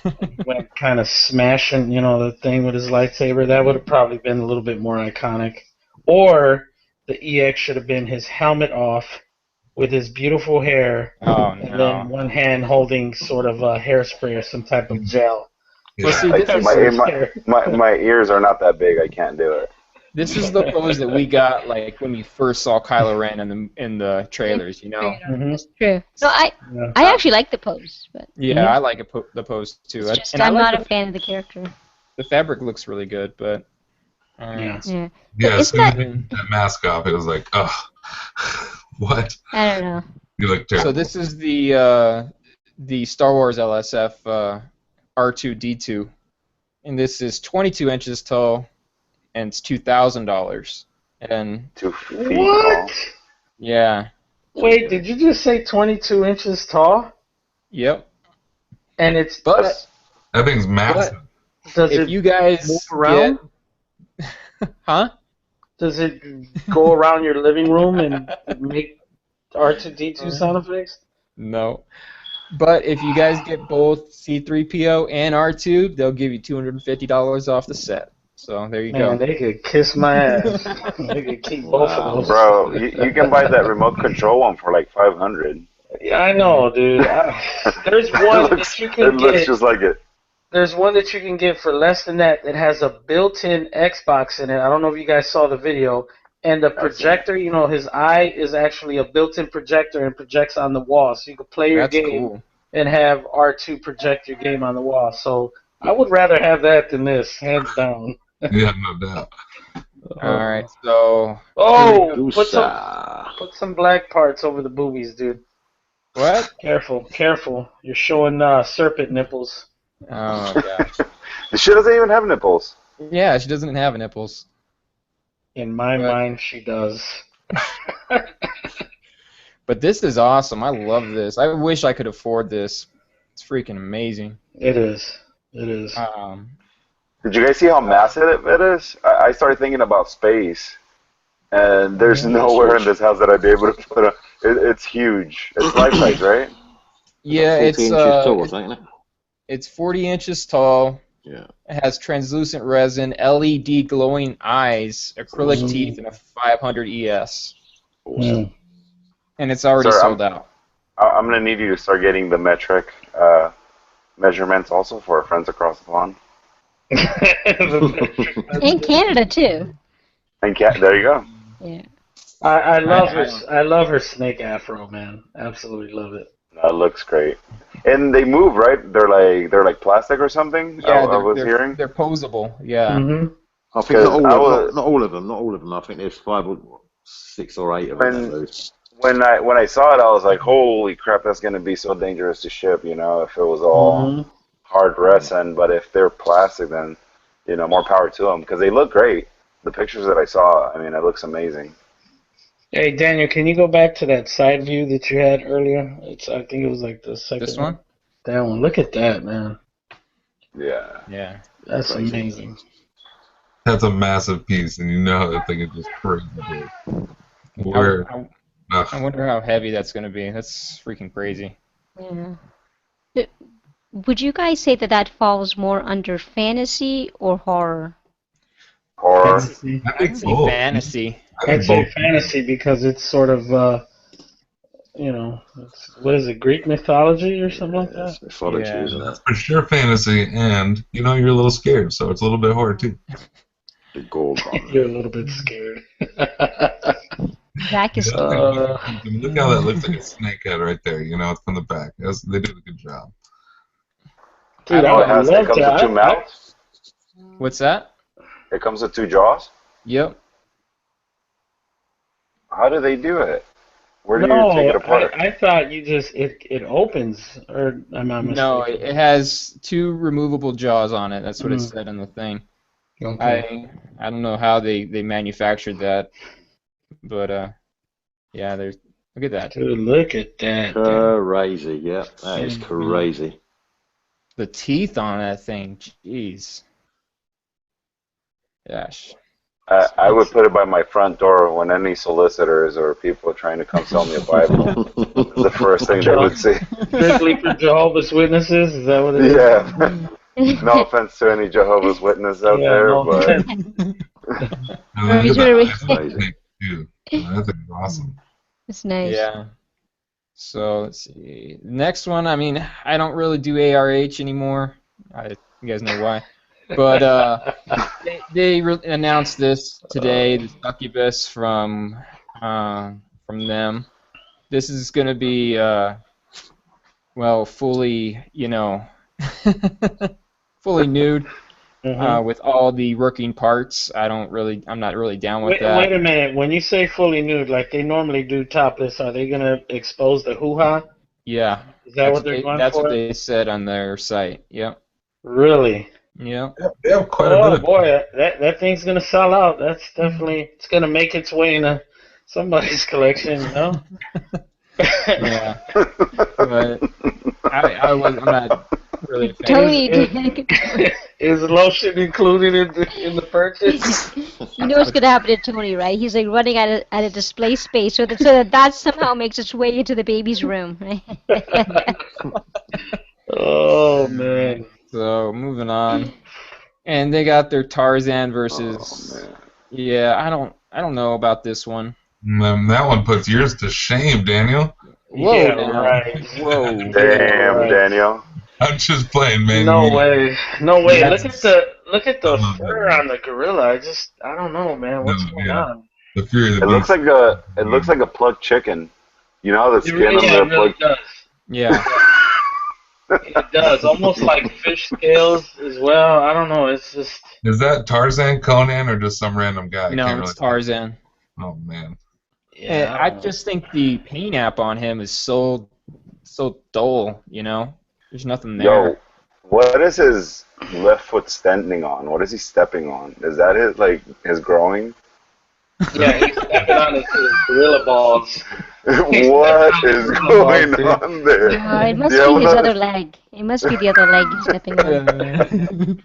A: He went kind of smashing, you know, the thing with his lightsaber. That would have probably been a little bit more iconic. Or the EX should have been his helmet off with his beautiful hair,
D: Oh
A: and then
D: no.
A: one hand holding sort of a hairspray or some type of gel.
D: Well, see,
F: Like,
D: this is
F: my ears are not that big. I can't do it.
D: this is the pose that we got like when we first saw Kylo Ren in the trailers, you know.
A: Mhm.
C: That's true. No,
A: Yeah.
C: I actually like the pose, but
D: Yeah, I like the pose too.
C: it's just
D: And I
C: I'm
D: like
C: not a fan of the character.
D: the fabric looks really good, but
A: Yeah.
C: Yeah.
B: Yeah, as
C: Isn't
B: soon as
C: that-
B: they took that mask off, it was like, ugh, what?
C: I don't know.
B: You look terrible.
D: So this is the Star Wars LSF R2D2, and this is 22 inches tall, and it's $2,000. And
F: 2 feet tall.
A: What?
D: yeah,
A: Wait, did you just say 22 inches tall?
D: yep.
A: And it's
D: But
B: That thing's massive.
A: does
D: if
A: it
D: you guys
A: move around?
D: huh?
A: Does it go around your living room and make R2D2 sound effects?
D: No. But if you guys get both C3PO and R2, they'll give you $250 off the set. So there you
A: Man,
D: go.
A: they could kiss my ass. They could keep both of those.
F: Bro, you can buy that remote control one for like 500.
A: Yeah, I know, dude. There's one that you
F: It
A: can
F: looks
A: get.
F: just like it.
A: There's one that you can get for less than that has a built-in Xbox in it. I don't know if you guys saw the video. And the projector, you know, his eye is actually a built-in projector and projects on the wall. So you can play your
D: That's
A: game
D: cool.
A: and have R2 project your game on the wall. So I would rather have that than this, hands down.
B: Yeah, no doubt.
D: All right, so
A: Oh,
E: Gusa.
A: put some black parts over the boobies, dude.
D: what?
A: Careful. You're showing serpent nipples.
D: Oh my gosh.
F: The shit doesn't even have nipples.
D: Yeah, she doesn't have nipples.
A: In my
D: Right.
A: mind, she does.
D: But this is awesome. I love this. I wish I could afford this. It's freaking amazing.
A: It is.
F: Did you guys see how massive it is? I started thinking about space, and there's nowhere in this house that I'd be able to put a. It's huge. It's life size, right?
D: Yeah,
E: 40
D: it's
E: inches tall, isn't it?
D: it's 40 inches tall.
E: Yeah.
D: It has translucent resin, LED glowing eyes, acrylic
A: Mm.
D: teeth, and a 500 ES.
A: Mm.
D: And it's already
F: Sir,
D: sold out.
F: I'm gonna need you to start getting the metric measurements also for our friends across the pond.
C: In Canada too.
F: And there you go.
C: Yeah.
A: I love
D: I-
A: her. I love her snake afro, man. Absolutely love it.
F: That looks great. And they move, right? They're like plastic or something.
D: Yeah,
F: I was
D: they're,
F: hearing.
D: they're posable. Yeah.
A: Mm-hmm.
E: I think not
F: Because
E: all of them. Not all of them. I think there's 5 or 6 or 8 of them. Those.
F: When I saw it, I was like, "Holy crap, that's gonna be so dangerous to ship." You know, if it was all
A: Mm-hmm.
F: hard resin, but if they're plastic, then more power to them because they look great. The pictures that I saw, I mean, it looks amazing.
A: Hey Daniel, can you go back to that side view that you had earlier? I think it was like the second.
D: This one?
A: That one. Look at that, man.
F: Yeah.
D: Yeah.
A: That's
E: Crazy.
A: amazing.
B: That's a massive piece, and you know that thing is just crazy big. Where?
D: I wonder how heavy that's going to be. That's freaking crazy.
C: Yeah. Would you guys say that falls more under fantasy or horror?
F: Or
B: I
D: I'd
B: think
D: say
B: both.
D: fantasy.
B: I think
A: I'd say
B: both.
A: fantasy because it's sort of you know, what is it, Greek mythology or something like
E: It's
A: that?
E: mythology,
D: Yeah.
E: isn't it?
B: For sure fantasy, and you're a little scared, so it's a little bit horror too.
E: The Gorgon.
A: You're a little bit scared.
C: Zach is
B: Look how that looks like a snake head right there. It's from the back. They did a good job.
A: Dude,
F: Oh,
A: I
F: it
A: would love
F: comes
A: to.
F: with two mouths?
D: What's that?
F: It comes with two jaws?
D: Yep.
F: How do they do it? Where do you
A: No,
F: take it apart?
A: I thought you just it opens, or am I mistaken?
D: No, it has two removable jaws on it. That's what it said on the thing.
A: Okay.
D: I don't know how they manufactured that, but yeah, look at that.
A: Dude, look at that.
E: Crazy, yeah. That is crazy.
D: The teeth on that thing, jeez. Gosh.
F: I would put it by my front door when any solicitors or people are trying to come sell me a Bible. The first thing they would see.
A: Strictly for Jehovah's Witnesses? Is that what it is?
F: Yeah. No offense to any Jehovah's Witness out there,
A: no
F: but
C: It's
B: Crazy. That's awesome.
C: nice.
D: Yeah. So let's see. Next one, I mean, I don't really do ARH anymore. You guys know why. But they announced this today, the succubus from them. This is going to be, fully, fully nude with all the working parts. I'm not really down with that.
A: Wait a minute. When you say fully nude, like they normally do topless, are they going to expose the hoo-ha?
D: Yeah.
A: Is that what they're going
D: That's
A: for?
D: what they said on their site. Yep.
A: Really?
D: Yeah.
B: They have quite a bit
A: Oh
B: of.
A: boy, that thing's gonna sell out. That's definitely it's gonna make its way into somebody's collection, you know?
D: Yeah. But I'm not really a fan.
C: Tony,
A: Is lotion included in the purchase?
C: you know what's gonna happen to Tony, right? He's like running at a display space, so that somehow makes its way into the baby's room, right?
A: Oh man.
D: So moving on, and they got their Tarzan versus.
F: Oh, man.
D: Yeah, I don't know about this one.
B: That one puts yours to shame, Daniel.
D: Whoa,
A: Yeah,
D: now.
A: right.
D: Whoa.
F: Damn,
A: Right.
F: Daniel.
B: I'm just playing, man.
A: No way. No way.
B: That's-
A: Look at the fur on the gorilla. I don't know, man. What's going on?
B: The Fury of the
F: It looks
B: Beast.
F: like a plugged chicken. You know how the
A: It
F: skin
A: really,
F: on the
A: really
F: plugged.
A: does.
D: Yeah.
A: It does. Almost like fish scales as well. I don't know. It's just.
B: Is that Tarzan, Conan, or just some random guy? I
D: No,
B: can't
D: it's
B: really-
D: Tarzan.
B: Oh man.
A: Yeah.
D: I just think the paint app on him is so dull. There's nothing there.
F: Yo, what is his left foot standing on? What is he stepping on? Is that his growing?
A: Yeah, he's stepping on his gorilla balls.
F: What is going on there?
C: It must
F: Yeah,
C: be
F: well,
C: his
F: that-
C: other leg. It must be the other leg he's stepping on.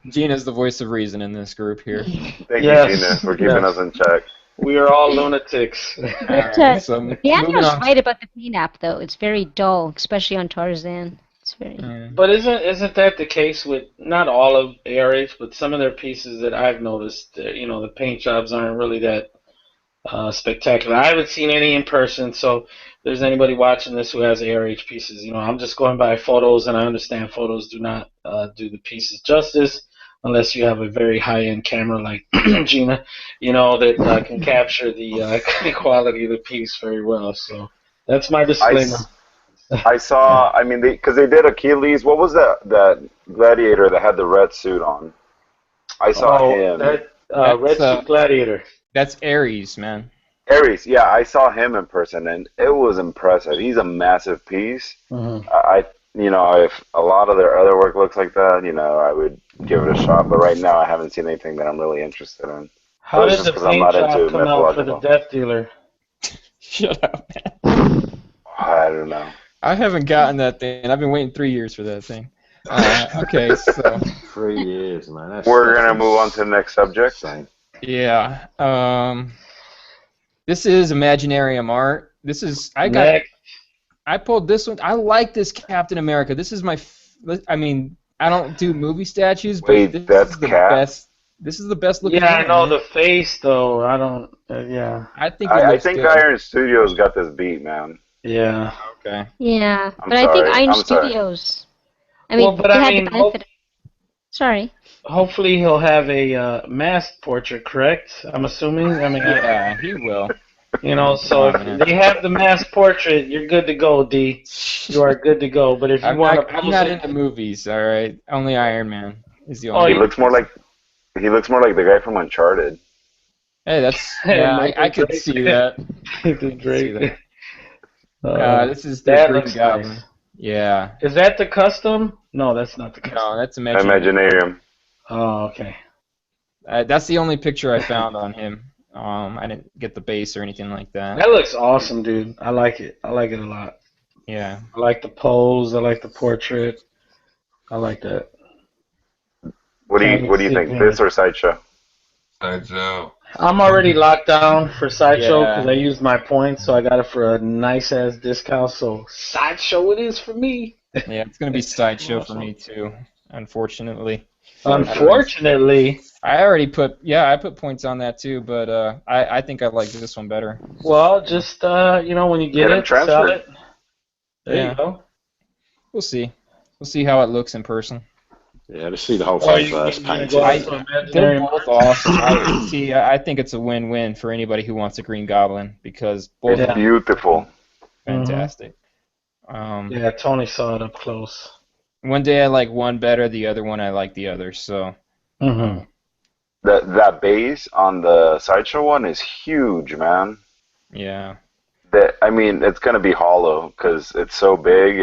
D: Gina's the voice of reason in this group here.
F: Thank
A: Yes.
F: you, Gina, for keeping us in check.
A: We are all lunatics.
C: But,
D: So moving
C: Daniel's
D: on.
C: right about the paint app, though. It's very dull, especially on Tarzan. It's very.
A: But isn't that the case with not all of ARH, but some of their pieces that I've noticed? The paint jobs aren't really that spectacular. I haven't seen any in person, so if there's anybody watching this who has ARH pieces, I'm just going by photos, and I understand photos do not do the pieces justice unless you have a very high-end camera like Gina, that can capture the quality of the piece very well. So that's my disclaimer.
F: I saw. I mean, because they did Achilles. What was that gladiator that had the red suit on? I saw him.
A: That
D: That's,
A: Red Suit Gladiator.
D: That's Ares, man.
F: Ares. Yeah, I saw him in person, and it was impressive. He's a massive piece.
A: Mm-hmm.
F: If a lot of their other work looks like that, I would give it a shot. But right now, I haven't seen anything that I'm really interested in.
A: How
F: But
A: did
F: it's
A: the
F: just 'cause I'm
A: paint
F: not
A: job
F: into
A: come out for the
F: mythological.
A: Death Dealer?
D: Shut up, man.
F: I don't know.
D: I haven't gotten that thing. I've been waiting 3 years for that thing. Okay, so
E: 3 years, man.
F: We're gonna move on to the next subject.
E: Insane.
D: yeah, this is Imaginarium art.
A: Next.
D: I pulled this one. I like this Captain America. This is I don't do movie statues, but
F: Wait,
D: this
F: that's
D: is the
F: Cap?
D: best. This is the best looking.
A: Yeah, I
D: one,
A: know
D: man.
A: the face though. I don't. Yeah.
D: I think it
F: I
D: looks
F: think
D: good.
F: Iron Studios got this beat, man.
A: Yeah.
D: Okay.
C: Yeah,
F: I'm
C: but I think
F: sorry.
C: Iron
F: I'm sorry.
C: Studios. I mean,
A: Well, but
C: they
A: I
C: had the
A: mean,
C: benefit. Sorry.
A: hopefully he'll have a masked portrait, correct? I'm assuming. I mean,
D: Yeah, he will. Come
A: so
D: on,
A: if
D: man.
A: they have the masked portrait, you're good to go, D. You are good to go. But if you want to
D: I'm
A: pose
D: not
A: it,
D: into movies. All right. Only Iron Man is the
A: oh,
D: only.
F: He
A: you,
F: looks more like the guy from Uncharted.
D: Hey, yeah. I
A: Nathan
D: could
A: Drake.
D: see that. I
A: Nathan
D: could see
A: Drake.
D: that. This is the
A: That
D: Green
A: looks nice.
D: Goblin. Yeah.
A: Is that the custom? No, that's not the
D: No,
A: custom.
D: that's Imaginary.
F: Imaginarium.
A: Oh, okay.
D: That's the only picture I found on him. I didn't get the base or anything like that.
A: That looks awesome, dude. I like it. I like it a lot.
D: Yeah.
A: I like the pose. I like the portrait. I like that.
F: What do
A: Can't
F: you think?
A: see
F: This
A: it.
F: or Sideshow?
B: Sideshow.
A: I'm already locked down for Sideshow because
D: Yeah.
A: I used my points, so I got it for a nice ass discount. So Sideshow it is for me.
D: Yeah, it's gonna be Sideshow for me too, unfortunately.
A: Unfortunately,
D: I already I put points on that too, but I think I like this one better.
A: well, just when you get
F: Get him
A: it, sell
F: transferred.
A: it. There
D: Yeah.
A: you go.
D: We'll see. We'll see how it looks in person.
E: Yeah, let's see the whole
A: Or
E: thing
A: you
E: first.
A: gonna
E: Paint
A: go out
E: it.
A: to
D: They're
A: Imaginary
D: both
A: Mark?
D: awesome. I think it's a win-win for anybody who wants a Green Goblin because both
F: It's
D: of them
F: beautiful.
D: are fantastic.
A: Yeah, Tony saw it up close.
D: One day I like one better, the other one I like the other. So
A: Mm-hmm.
F: That base on the Sideshow one is huge, man.
D: yeah.
F: I mean, it's gonna be hollow because it's so big.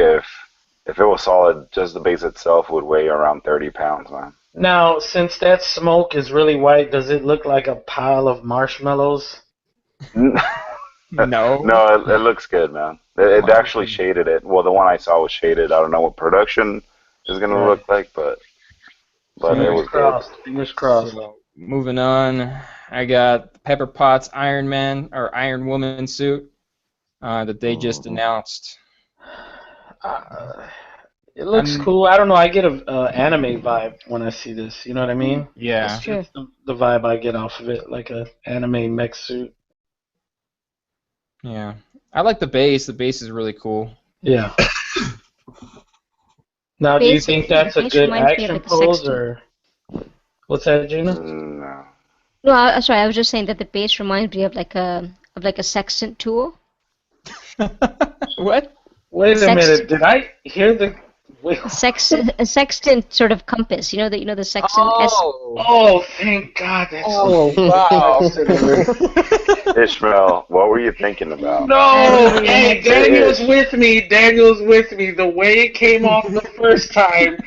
F: If it was solid, just the base itself would weigh around 30 pounds, man.
A: Now, since that smoke is really white, does it look like a pile of marshmallows?
F: No,
D: No.
F: it looks good, man. It actually shaded it. Well, the one I saw was shaded. I don't know what production is gonna
A: Right.
F: look like, but it
A: Fingers
F: was good.
A: crossed. Fingers crossed.
D: So moving on, I got Pepper Potts Iron Man or Iron Woman suit that they just announced.
A: It looks
D: I'm-
A: cool. I don't know. I get a anime vibe when I see this. You know what I mean?
D: Yeah.
C: That's true.
A: That's the vibe I get off of it, like a anime mech suit.
D: Yeah. I like the base. The base is really cool.
A: Yeah. Now, do you
C: Base-
A: think that's a
C: base
A: good
C: reminds me of,
A: action
C: like, the
A: pose,
C: sextant.
A: or what's that, Gina?
F: No.
C: No, sorry. I was just saying that the base reminds me of like a sextant tool.
D: What?
A: Wait a
C: Sextant.
A: minute. Did I hear the? Wait.
C: A sextant sort of compass. You know the sextant.
A: Oh, thank God. That's
D: wow.
F: Ishmael, what were you thinking about?
A: No, hey, Daniel's with me. Daniel's with me. The way it came off the first time,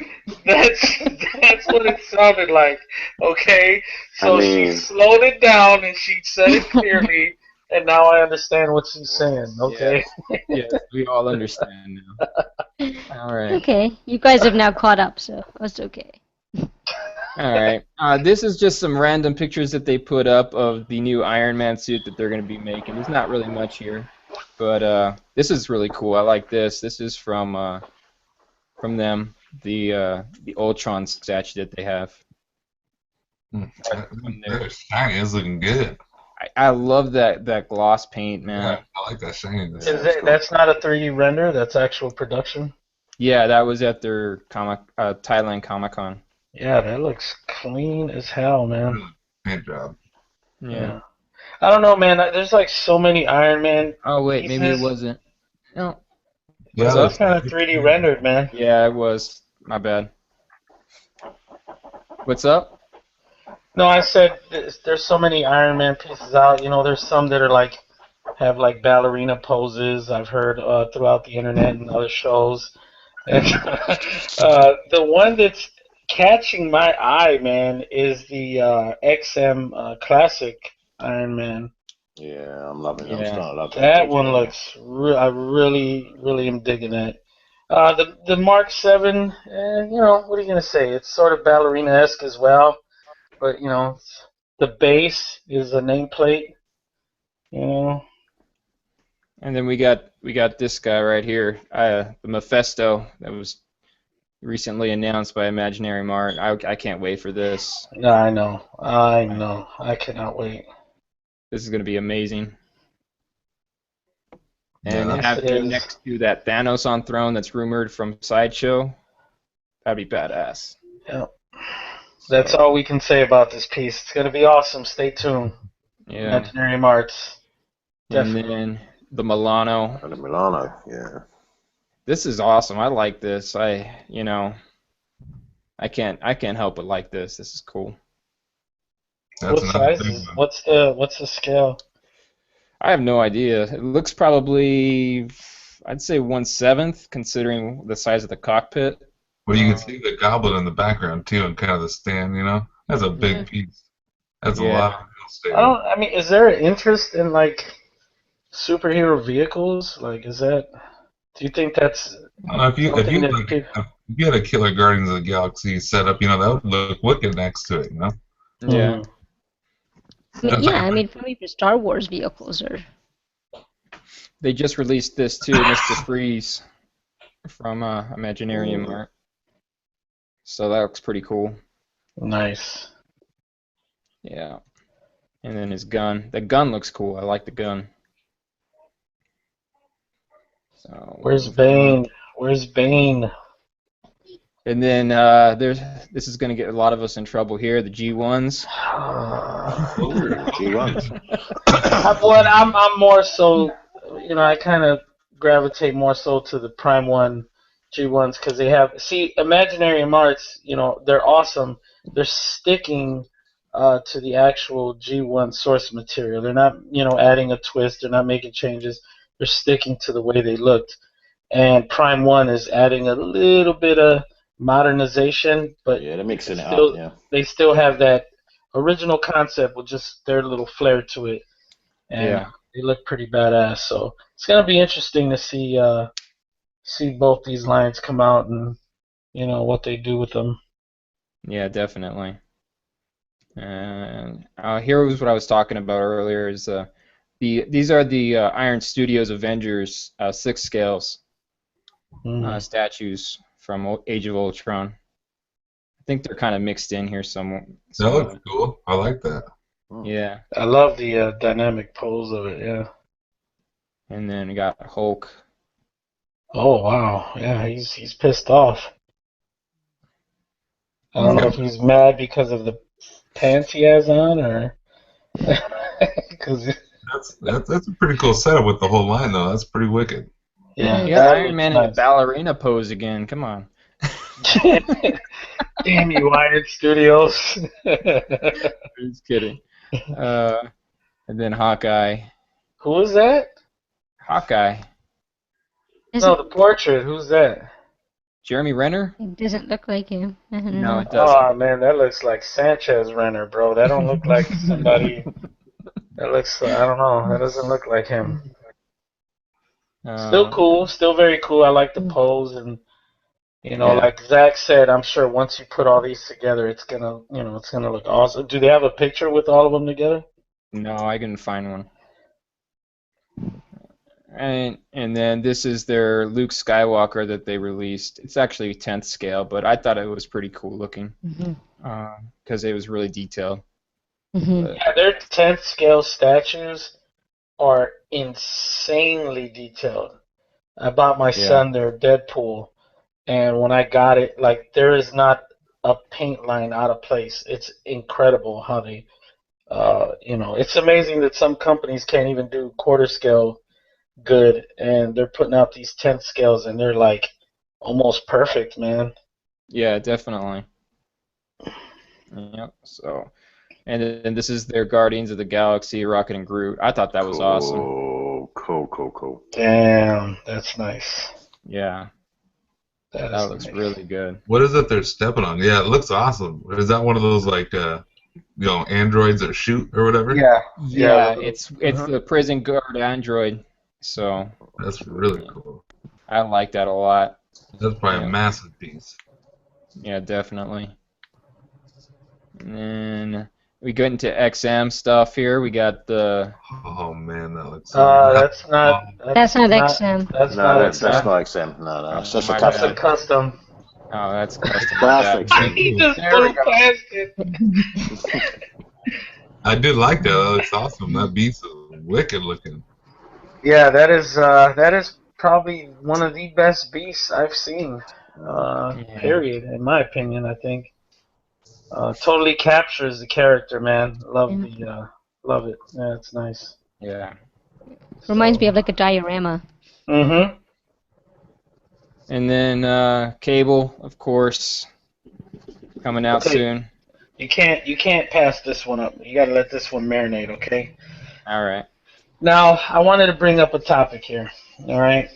A: that's what it sounded like. Okay, so
F: I mean-
A: she slowed it down and she said it clearly, and now I understand what she's saying. Okay.
D: Yes, we all understand now. All right.
C: Okay, you guys have now caught up, so that's okay.
D: All right. This is just some random pictures that they put up of the new Iron Man suit that they're going to be making. There's not really much here, but this is really cool. I like this. This is from them, the Ultron statue that they have.
B: That shiny is looking good.
D: I love that gloss paint, man.
B: Yeah, I like that shiny.
A: That's not a 3D render. That's actual production.
D: Yeah, that was at their Thailand Comic-Con.
A: Yeah, that looks clean as hell, man.
B: Good job.
D: Yeah.
A: I don't know, man. There's like so many Iron Man.
D: Oh wait, maybe it
A: pieces.
D: wasn't. No.
B: Yeah,
A: So it's kind of 3D rendered, man.
D: Yeah, it was. My bad. What's up?
A: No, I said there's so many Iron Man pieces out. You know, there's some that are like have like ballerina poses. I've heard throughout the internet and other shows. And the one that's catching my eye, man, is the XM Classic Iron Man.
E: Yeah, I'm loving it. I'm
D: Yeah.
E: starting to love
A: That one looks. I really am digging that. The Mark 7, what are you gonna say? It's sort of ballerina-esque as well, but the base is a nameplate.
D: And then we got this guy right here, the Mephisto that was recently announced by Imaginary Mart. I can't wait for this.
A: Yeah, I know. I cannot wait.
D: This is going to be amazing. And
B: Yeah.
D: have
A: Yes, it
D: him
A: is.
D: next to that Thanos on throne that's rumored from Sideshow. That'd be badass.
A: Yep. That's
D: So,
A: all we can say about this piece. It's gonna be awesome. Stay tuned.
D: yeah.
A: Imaginary Marts.
D: And
A: Definitely.
D: then the Milano.
E: And the Milano, yeah.
D: This is awesome. I like this. I can't help but like this. This is cool.
B: That's
A: What
B: another
A: size
B: big
A: is?
B: one.
A: What's the scale?
D: I have no idea. It looks probably, I'd say 1/7, considering the size of the cockpit.
B: Well, you can see the goblin in the background too, and kind of the stand. That's a big piece. That's a
D: Yeah.
B: lot of real estate.
A: I mean, is there an interest in like superhero vehicles? Like, is that? Do you think that's
B: If you
A: something that people?
B: if you had a killer Guardians of the Galaxy set up, that would look wicked next to it.
D: Yeah.
C: I mean, for me, the Star Wars vehicles are.
D: They just released this too, Mr. Freeze from Imaginarium Art. So that looks pretty cool.
A: Nice.
D: Yeah. And then his gun. The gun looks cool. I like the gun. So
A: Where's Bane? Where's Bane?
D: And then this is going to get a lot of us in trouble here, the G1s.
E: G1s.
A: I'm more so, I kind of gravitate more so to the Prime 1 G1s because they have, Imaginary Arts, they're awesome. They're sticking to the actual G1 source material. They're not, adding a twist. They're not making changes. They're sticking to the way they looked. And Prime 1 is adding a little bit of modernization, but
E: Yeah, they're mixing it up, yeah.
A: they still have that original concept with just their little flair to it, and they look pretty badass. So it's gonna be interesting to see both these lines come out and what they do with them.
D: Yeah, definitely. And here was what I was talking about earlier. Is these are the Iron Studios Avengers 6 scales statues from Age of Ultron. I think they're kind of mixed in here somewhere.
B: That looks cool. I like that.
D: Yeah.
A: I love the dynamic pose of it. Yeah.
D: And then we got Hulk.
A: Oh wow. Yeah, he's pissed off. I don't know if he's mad because of the pants he has on or because.
B: That's a pretty cool setup with the whole line, though. That's pretty wicked.
A: Yeah,
D: You got Iron Man in the ballerina pose again. Come on.
A: Damn you, Iron Studios.
D: Just kidding. And then Hawkeye.
A: Who is that?
D: Hawkeye.
A: No, the portrait. Who's that?
D: Jeremy Renner?
C: It doesn't look like him.
D: No, it doesn't.
A: Oh man, that looks like Sanchez Renner, bro. That don't look like somebody. That looks. I don't know. That doesn't look like him. Still cool. Still very cool. I like the pose and. Like Zach said, I'm sure once you put all these together, it's gonna look awesome. Do they have a picture with all of them together?
D: No, I couldn't find one. And then this is their Luke Skywalker that they released. It's actually 10th scale, but I thought it was pretty cool looking because it was really detailed.
A: Yeah, their 10th scale statues are insanely detailed. I bought my son their Deadpool. And when I got it, like, there is not a paint line out of place. It's incredible how they, it's amazing that some companies can't even do quarter scale good, and they're putting out these 10th scales, and they're, like, almost perfect, man.
D: Yeah, definitely. Yep, so. And then this is their Guardians of the Galaxy, Rocket and Groot. I thought that was awesome.
E: Oh, cool.
A: Damn, that's nice.
D: Yeah. That looks really good.
B: What is it they're stepping on? Yeah, it looks awesome. Is that one of those like androids that shoot or whatever?
D: Yeah, it's the prison guard android. So
B: that's really cool.
D: I like that a lot.
B: That's probably a massive piece.
D: Yeah, definitely. And then we go into XM stuff here. We got the.
B: Oh man, that looks.
A: That's not XM.
E: That's not
A: XM.
E: No, that's just
A: a custom. That's custom.
D: Oh, that's custom.
E: Plastic.
A: He just blew past it.
B: I did like that. That's awesome. That beast is wicked looking.
A: Yeah, that is probably one of the best beasts I've seen.
D: Yeah.
A: Period, in my opinion. I think totally captures the character, man.
C: Yeah.
A: Love it. Yeah, it's nice.
D: Yeah.
C: Reminds me
A: So,
C: of like a diorama.
A: mm-hmm.
D: And then Cable, of course, coming out
A: Okay,
D: soon.
A: you can't pass this one up. You got to let this one marinate, okay?
D: All right.
A: Now, I wanted to bring up a topic here. All right.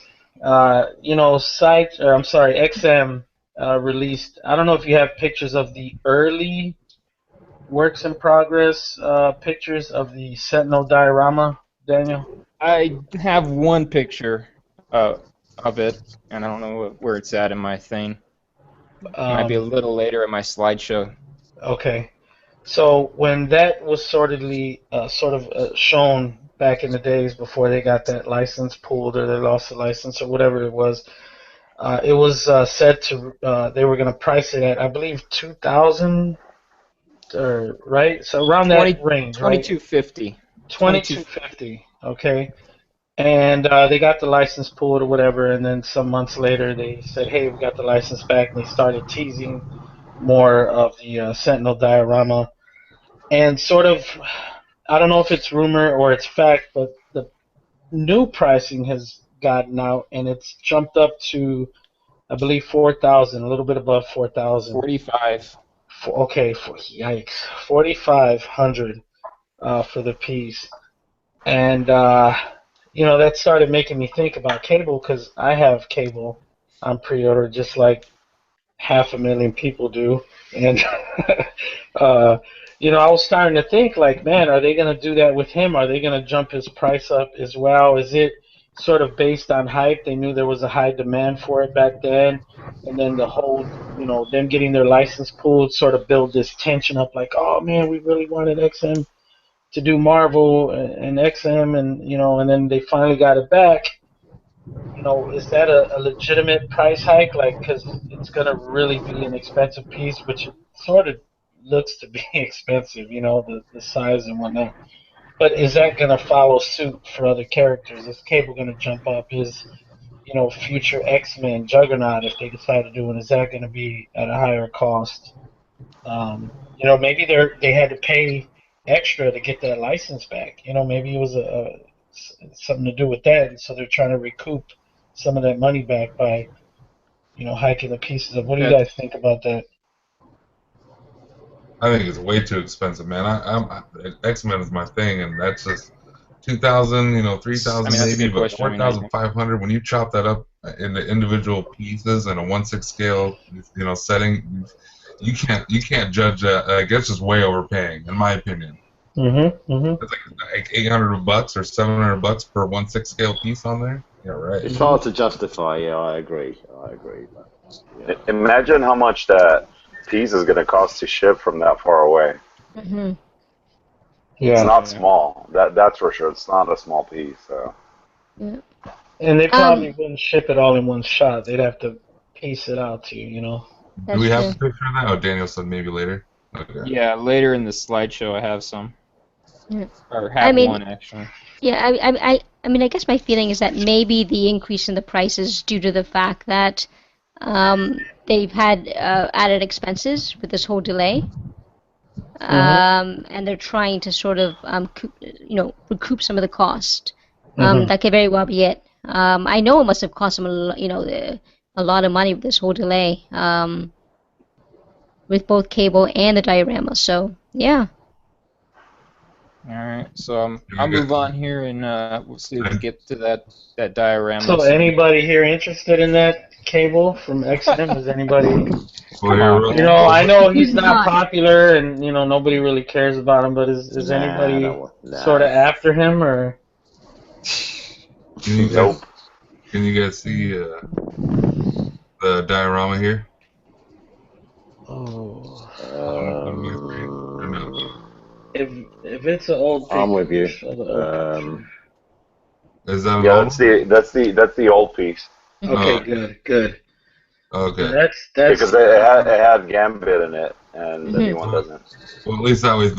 A: I'm sorry, XM released. I don't know if you have pictures of the early works in progress pictures of the Sentinel diorama, Daniel.
D: I have one picture of it, and I don't know where it's at in my thing. Might be a
A: Um,
D: little later in my slideshow.
A: okay. So when that was sort of shown back in the days before they got that license pulled or they lost the license or whatever it was said to they were going to price it at I believe 2,000 or right, so around that
D: 20,
A: range, right?
D: 2250. 22.
A: 2,250. Okay, and they got the license pulled or whatever, and then some months later they said, "Hey, we got the license back," and they started teasing more of the Sentinel diorama and sort of. I don't know if it's rumor or it's fact, but the new pricing has gotten out and it's jumped up to, I believe, 4,000, a little bit above 4,000.
D: 45.
A: Okay, yikes, 4,500 for the piece, and that started making me think about cable because I have cable on pre-order just like 500,000 people do, and uh, I was starting to think like, man, are they going to do that with him? Are they going to jump his price up as well? Is it sort of based on hype? They knew there was a high demand for it back then, and then the whole, them getting their license pulled sort of build this tension up, like, oh man, we really wanted XM to do Marvel and XM, and then they finally got it back. Is that a legitimate price hike? Like, because it's going to really be an expensive piece, which it sort of looks to be expensive, the size and whatnot. But is that going to follow suit for other characters? Is Cable going to jump up? Is, future X-Men Juggernaut, if they decide to do it, is that going to be at a higher cost? Maybe they had to pay extra to get that license back. Maybe it was something to do with that, and so they're trying to recoup some of that money back by hiking the pieces up. What do you
D: Yeah.
A: guys think about that?
B: I think it's way too expensive, man. X-Men is my thing, and that's just 2,000, 3,000
D: I mean, that's a
B: maybe,
D: good
B: but
D: question. I mean,
B: 4,500. When you chop that up into individual pieces in a 1/6 scale, setting, you can't judge that. I guess it's way overpaying, in my opinion.
A: Mm-hmm.
B: It's like $800 or $700 per 1/6 scale piece on there. Yeah, right.
E: It's hard to justify. Yeah, I agree. But, yeah.
F: Imagine how much that piece is going to cost to ship from that far away.
C: Hmm.
F: It's
A: Yeah,
F: not small. That's for sure. It's not a small piece. So.
C: Yeah.
A: and they probably
C: Um,
A: wouldn't ship it all in one shot. They'd have to piece it out to you.
B: Do
C: that's
B: we have
C: true.
B: a picture of that? Oh, Daniel said maybe later. Okay.
D: yeah, later in the slideshow I have some.
C: Yeah.
D: Or
C: I
D: have
C: mean,
D: one, actually.
C: Yeah, I guess my feeling is that maybe the increase in the price is due to the fact that they've had added expenses with this whole delay, and they're trying to sort of recoup some of the cost.
A: Mm-hmm.
C: That could very well be it. I know it must have cost them a lot of money with this whole delay, with both cable and the diorama. So yeah.
D: All right, so I'll move on here, and we'll see if we can get to that diorama.
A: So, anybody here interested in that Cable from X-Men? Is anybody?
D: Come on, man.
A: I know he's not
C: Not.
A: popular, and nobody really cares about him. But is anybody sort of after him, or?
F: Nope.
B: Can you guys see the diorama here?
A: Oh.
B: No.
A: If it's an old picture,
E: I'm with you.
A: show the old picture.
B: Is that
F: Yeah,
B: all?
F: that's the old piece.
A: Okay, good.
B: Okay.
A: That's
F: Because it had Gambit in it, and the new one doesn't.
B: Well, at least that way, if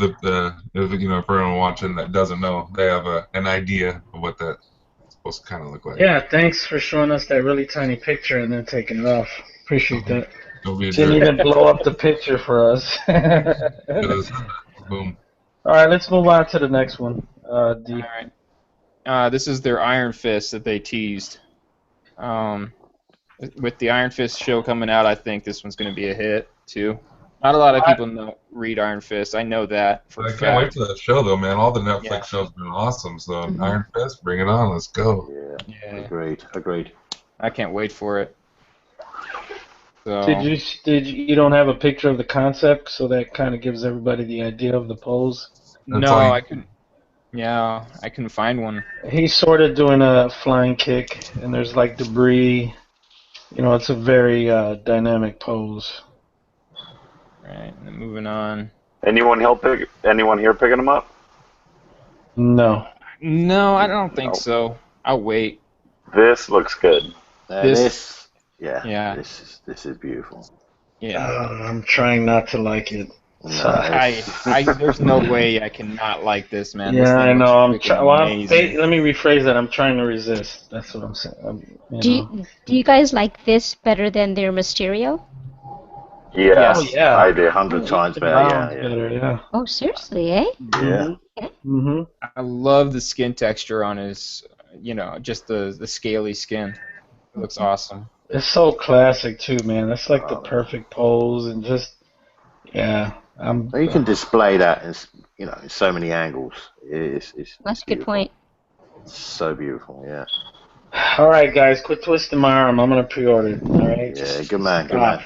B: everyone watching that doesn't know, they have an idea of what that supposed to kind of look like.
A: Yeah, thanks for showing us that really tiny picture and then taking it off. Appreciate that.
B: Don't be a
A: Didn't
B: jerk.
A: even blow up the picture for us.
B: Boom.
A: All right, let's move on to the next one. D.
D: All right. This is their Iron Fist that they teased. With the Iron Fist show coming out, I think this one's going to be a hit too. Not a lot of people read Iron Fist. I know that for a
B: I can't wait
D: fact.
B: for that show though, man. All the Netflix
D: Yeah.
B: shows have been awesome. So
C: Mhm.
B: Iron Fist, bring it on. Let's go.
E: Yeah. Agreed.
D: I can't wait for it. So,
A: You don't have a picture of the concept, so that kind of gives everybody the idea of the pose?
B: That's all you-
D: I couldn't. Yeah, I couldn't find one.
A: He's sort of doing a flying kick, and there's like debris. You know, it's a very dynamic pose.
D: Right, and then moving on.
F: Anyone here picking them up?
A: No.
D: No, I don't think
F: No.
D: so. I'll wait.
F: This looks good.
D: This-
E: Yeah. This is beautiful.
D: Yeah.
A: I'm trying not to like it.
D: There's no way I cannot like this, man. This
A: Yeah, I
D: thing
A: know.
D: looks freaking amazing.
A: Let me rephrase that. I'm trying to resist. That's what I'm saying.
C: Do you guys like this better than their Mysterio?
F: Yes.
A: Oh, yeah.
E: I do 100 times better. Yeah.
A: Better, yeah.
C: Oh, seriously, eh?
E: Yeah.
A: Mm-hmm.
D: I love the skin texture on his, just the scaly skin. It looks awesome.
A: It's so classic too, man. That's like the
E: Oh,
A: perfect pose, and just
E: You can display that in so many angles. It's
C: That's a good
E: beautiful.
C: point.
E: So beautiful, yeah.
A: All right, guys, quit twisting my arm. I'm gonna pre-order it. All right.
E: Yeah, good man.
A: Stop.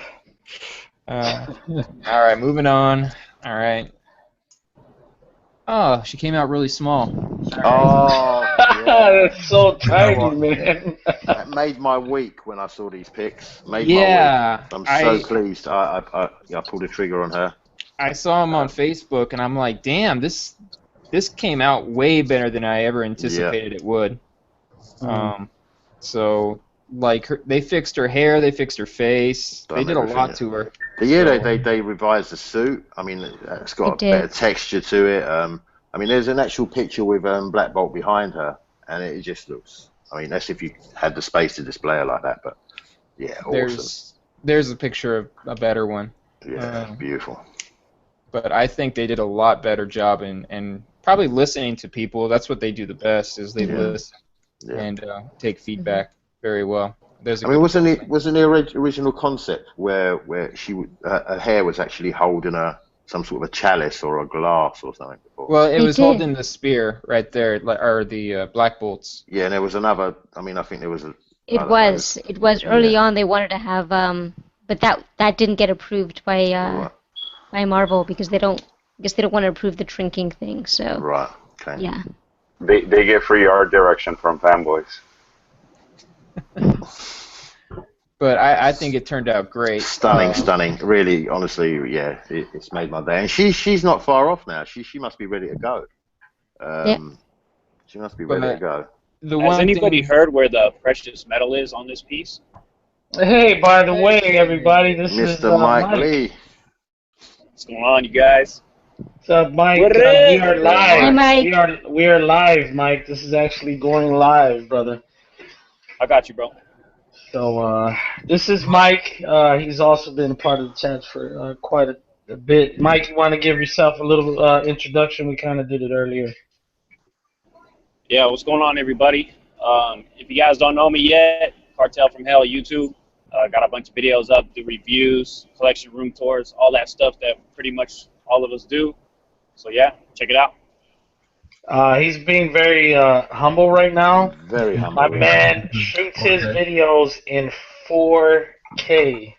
D: All right, moving on. All right. Oh, she came out really small.
E: Oh, yeah.
A: That's so tiny,
E: what?
A: man.
E: That made my week when I saw these pics. Made
D: Yeah,
E: my week. I'm so pleased. I pulled the trigger on her.
D: I saw him on Facebook, and I'm like, damn, this came out way better than I ever anticipated it would. So, like, they fixed her hair, they fixed her face, they did a lot to her.
E: But yeah, they revised the suit. I mean, it's got a better texture to it. I mean, there's an actual picture with Black Bolt behind her, and it just looks. I mean, that's if you had the space to display her like that. But yeah, awesome.
D: There's a picture of a better one.
E: Yeah, beautiful.
D: But I think they did a lot better job in probably listening to people. That's what they do the best, is they listen and take feedback very well.
E: I mean, wasn't the original concept where her hair was actually holding some sort of a chalice or a glass or something before?
D: Well, it was holding the spear right there, or the Black Bolts.
E: Yeah, and there was another. I mean, I think there was a.
C: It was early on. They wanted to have, but that didn't get approved by Marvel because they don't want to approve the shrinking thing. So
E: right. Okay.
C: Yeah.
F: They get free art direction from fanboys.
D: But I think it turned out great.
E: Stunning. Really, honestly, yeah, it's made my day. And she's not far off now. She must be ready to go. She must be ready to go.
G: Has anybody heard where the precious metal is on this piece?
A: Hey, by the way, everybody, this is
E: Mr. Mike Lee.
G: What's going on, you guys?
A: What's up, Mike?
G: What
A: We are live.
C: Hi, Mike.
A: We are live, Mike. This is actually going live, brother.
G: I got you, bro.
A: So this is Mike. He's also been a part of the chat for quite a bit. Mike, you want to give yourself a little introduction? We kind of did it earlier.
G: Yeah, what's going on, everybody? If you guys don't know me yet, Cartel from Hell YouTube. Got a bunch of videos up, do reviews, collection room tours, all that stuff that pretty much all of us do. So yeah, check it out.
A: He's being very humble right now.
E: Very humble.
A: My man shoots his videos in 4K.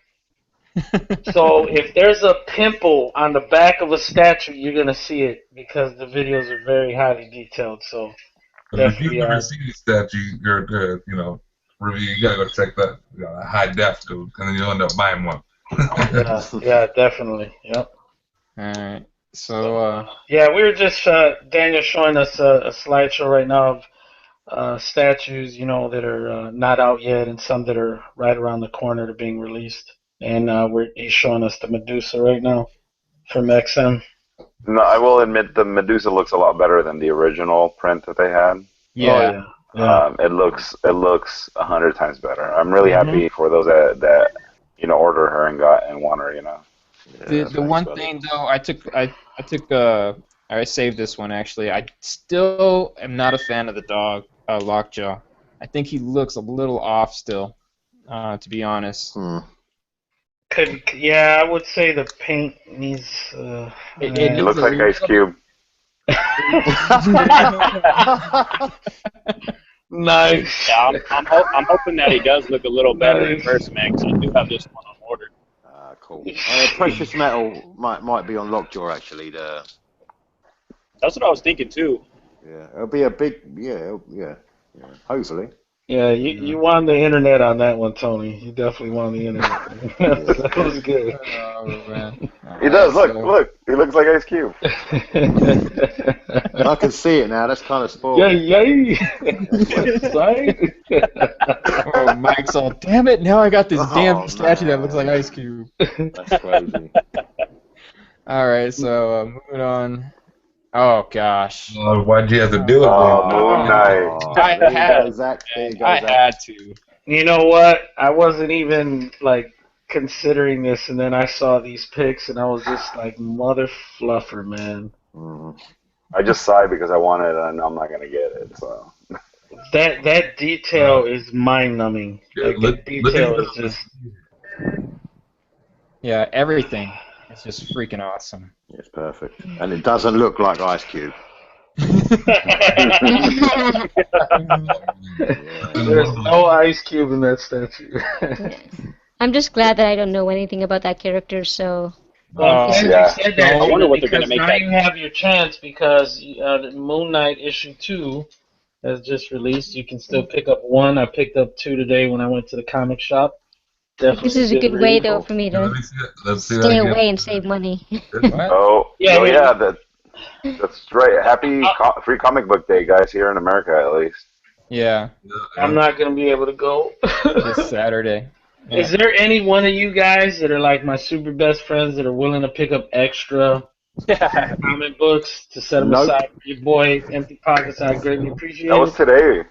A: So if there's a pimple on the back of a statue, you're going to see it because the videos are very highly detailed. So
B: if you've never seen a statue, review, you gotta go check that high def dude, and then you'll end up buying one.
A: yeah, definitely. Yep.
D: All right. So
A: yeah, we were just Daniel showing us a slideshow right now of statues, that are not out yet, and some that are right around the corner to being released. And he's showing us the Medusa right now from XM.
F: No, I will admit the Medusa looks a lot better than the original print that they had.
D: yeah.
A: Yeah.
F: It looks 100 times better. I'm really happy for those that ordered her and got and want her.
D: The
E: thanks,
D: one
E: buddy.
D: thing though, I saved this one actually. I still am not a fan of the dog, Lockjaw. I think he looks a little off still, to be honest.
A: Yeah, I would say the paint needs.
D: It
F: He
D: needs
F: looks
D: a
F: like Ice Cube.
A: Nice.
G: Yeah, I'm hoping that he does look a little better in person, man, because I do have this one on order.
E: Cool. Precious metal might be on Lockjaw actually.
G: That's what I was thinking too.
E: Yeah, it'll be a big. Hopefully.
A: Yeah, you won the internet on that one, Tony. You definitely won the internet. That was good.
D: Oh man.
F: He does. Look. He looks like Ice Cube.
E: I can see it now. That's kind of spoiled.
A: Yay! Right?
D: Oh, Mike's all, damn it! Now I got this damn statue
E: man.
D: that looks like Ice Cube.
E: That's crazy.
D: All right, so moving on. Oh gosh.
B: Why'd you have to do it?
F: Moon Knight.
D: I
E: There you
D: had-
E: go, Zach. There you go,
D: I
E: Zach.
D: had to.
A: You know what? I wasn't even like considering this, and then I saw these pics, and I was just like, mother fluffer, man.
F: I just sighed because I want it, and I'm not gonna get it. So
A: That detail is mind numbing. Like the detail is just.
D: Yeah, everything. It's just freaking awesome.
E: It's perfect, and it doesn't look like Ice Cube.
A: There's no Ice Cube in that statue.
C: I'm just glad that I don't know anything about that character, so.
A: Well, since
F: yeah.
A: you said that,
G: I wonder what they're gonna
A: because
G: make
A: now
G: that.
A: you have your chance because the Moon Knight issue 2 has just released. You can still pick up one. I picked up 2 today when I went to the comic shop. Definitely
C: This is a good
A: read.
C: way, though, for me to
B: Let's see that
C: stay
B: again.
C: away and save money.
F: Oh
A: Yeah,
F: yeah, that's right. Happy free comic book day, guys, here in America at least.
D: Yeah,
A: I'm not going to be able to go.
D: this Saturday. Yeah.
A: Is there any one of you guys that are like my super best friends that are willing to pick up extra comic books to set them
E: Nope.
A: aside for your boy Empty Pockets? I greatly appreciate
F: That was
A: it.
F: today,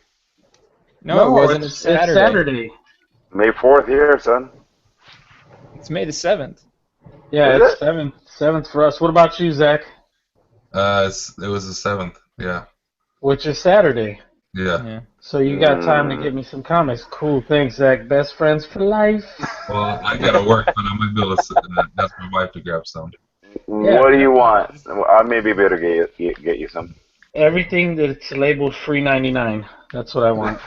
D: No, it wasn't.
A: It's
D: It's Saturday.
A: Saturday.
F: May 4th here, son.
D: It's May the 7th.
A: Yeah,
F: Is
A: it's seventh for us. What about you, Zach?
B: It was the 7th. Yeah.
A: Which is Saturday.
B: Yeah.
A: So you got time to get me some comics. Cool, thanks, Zach. Best friends for life.
B: Well, I gotta work, but I might be able to ask my wife to grab some.
F: What do you want? I may be able to get you some.
A: Everything that's labeled free 99. That's what I want.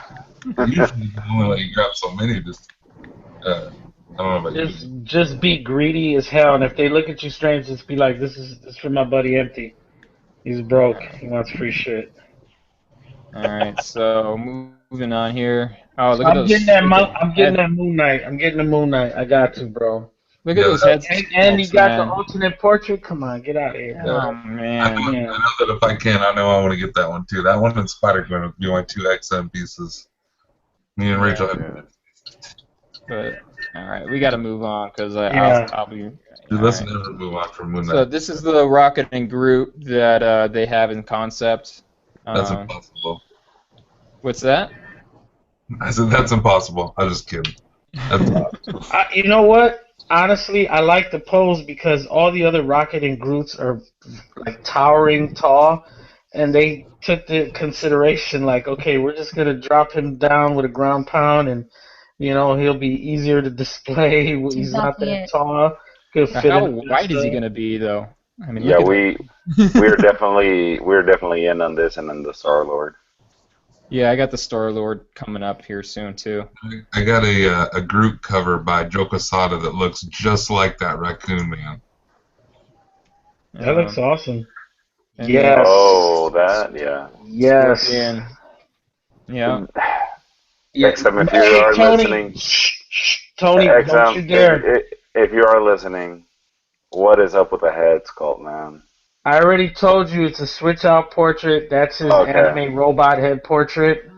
B: Usually, you can only let you grab so many. I don't know about you.
A: Just be greedy as hell, and if they look at you strange, just be like, "This is for my buddy Empty. He's broke. He wants free shit."
D: All right, so moving on here. Oh, look at
A: I'm
D: those.
A: getting that. I'm getting that Moon Knight. I'm getting the Moon Knight. I got to, bro.
D: Look at those heads.
A: And you got
D: man.
A: the alternate portrait. Come on, get out of here, bro.
D: Oh
B: I
D: man.
B: know, I know that if I can, I know I want to get that one too. That one and Spider-Gwen would be my 2 XM pieces. Me and Rachel have.
D: But all right, we got to move on because I'll be.
B: Dude,
D: all
B: let's
D: right.
B: never move on from Moon Knight.
D: So this is the Rocket and Groot that they have in concept.
B: That's impossible.
D: What's that?
B: I said that's impossible. I was just kidding. That's
A: You know what? Honestly, I like the pose because all the other Rocket and Groots are like towering tall, and they took the consideration like, okay, we're just gonna drop him down with a ground pound, and he'll be easier to display. He's not
C: exactly
A: that
C: it.
A: tall. Could fit
D: How
A: in the
D: wide is he
A: stuff.
D: gonna be though? I mean,
F: Yeah,
D: look at
F: we're definitely in on this and then the Star Lord.
D: Yeah, I got the Star Lord coming up here soon too.
B: I got a Groot cover by Joe Quesada that looks just like that raccoon man.
A: That looks awesome.
D: and
A: Yes.
F: Oh, that, yeah.
A: Yes.
D: then- yeah.
F: XM, if you are
A: Tony,
F: listening,
A: Tony, don't you dare.
F: if you are listening, what is up with the head sculpt, man?
A: I already told you it's a switch out portrait. That's his
F: Okay.
A: anime robot head portrait.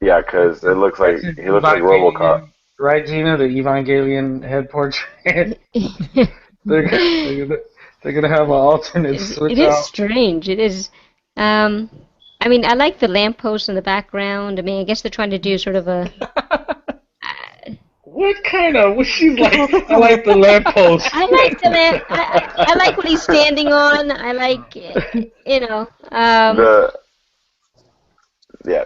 F: Yeah, because it looks like he looks like RoboCop.
A: Right, Gina? The Evangelion head portrait. they're gonna have an alternate switch
C: It is
A: out.
C: strange. It is. I I mean, I like the lamppost in the background. I mean, I guess they're trying to do sort of a.
A: What kind of? She's like, I like the lamppost.
C: I like the lamp. I like what he's standing on. I like, you know.
F: Yeah.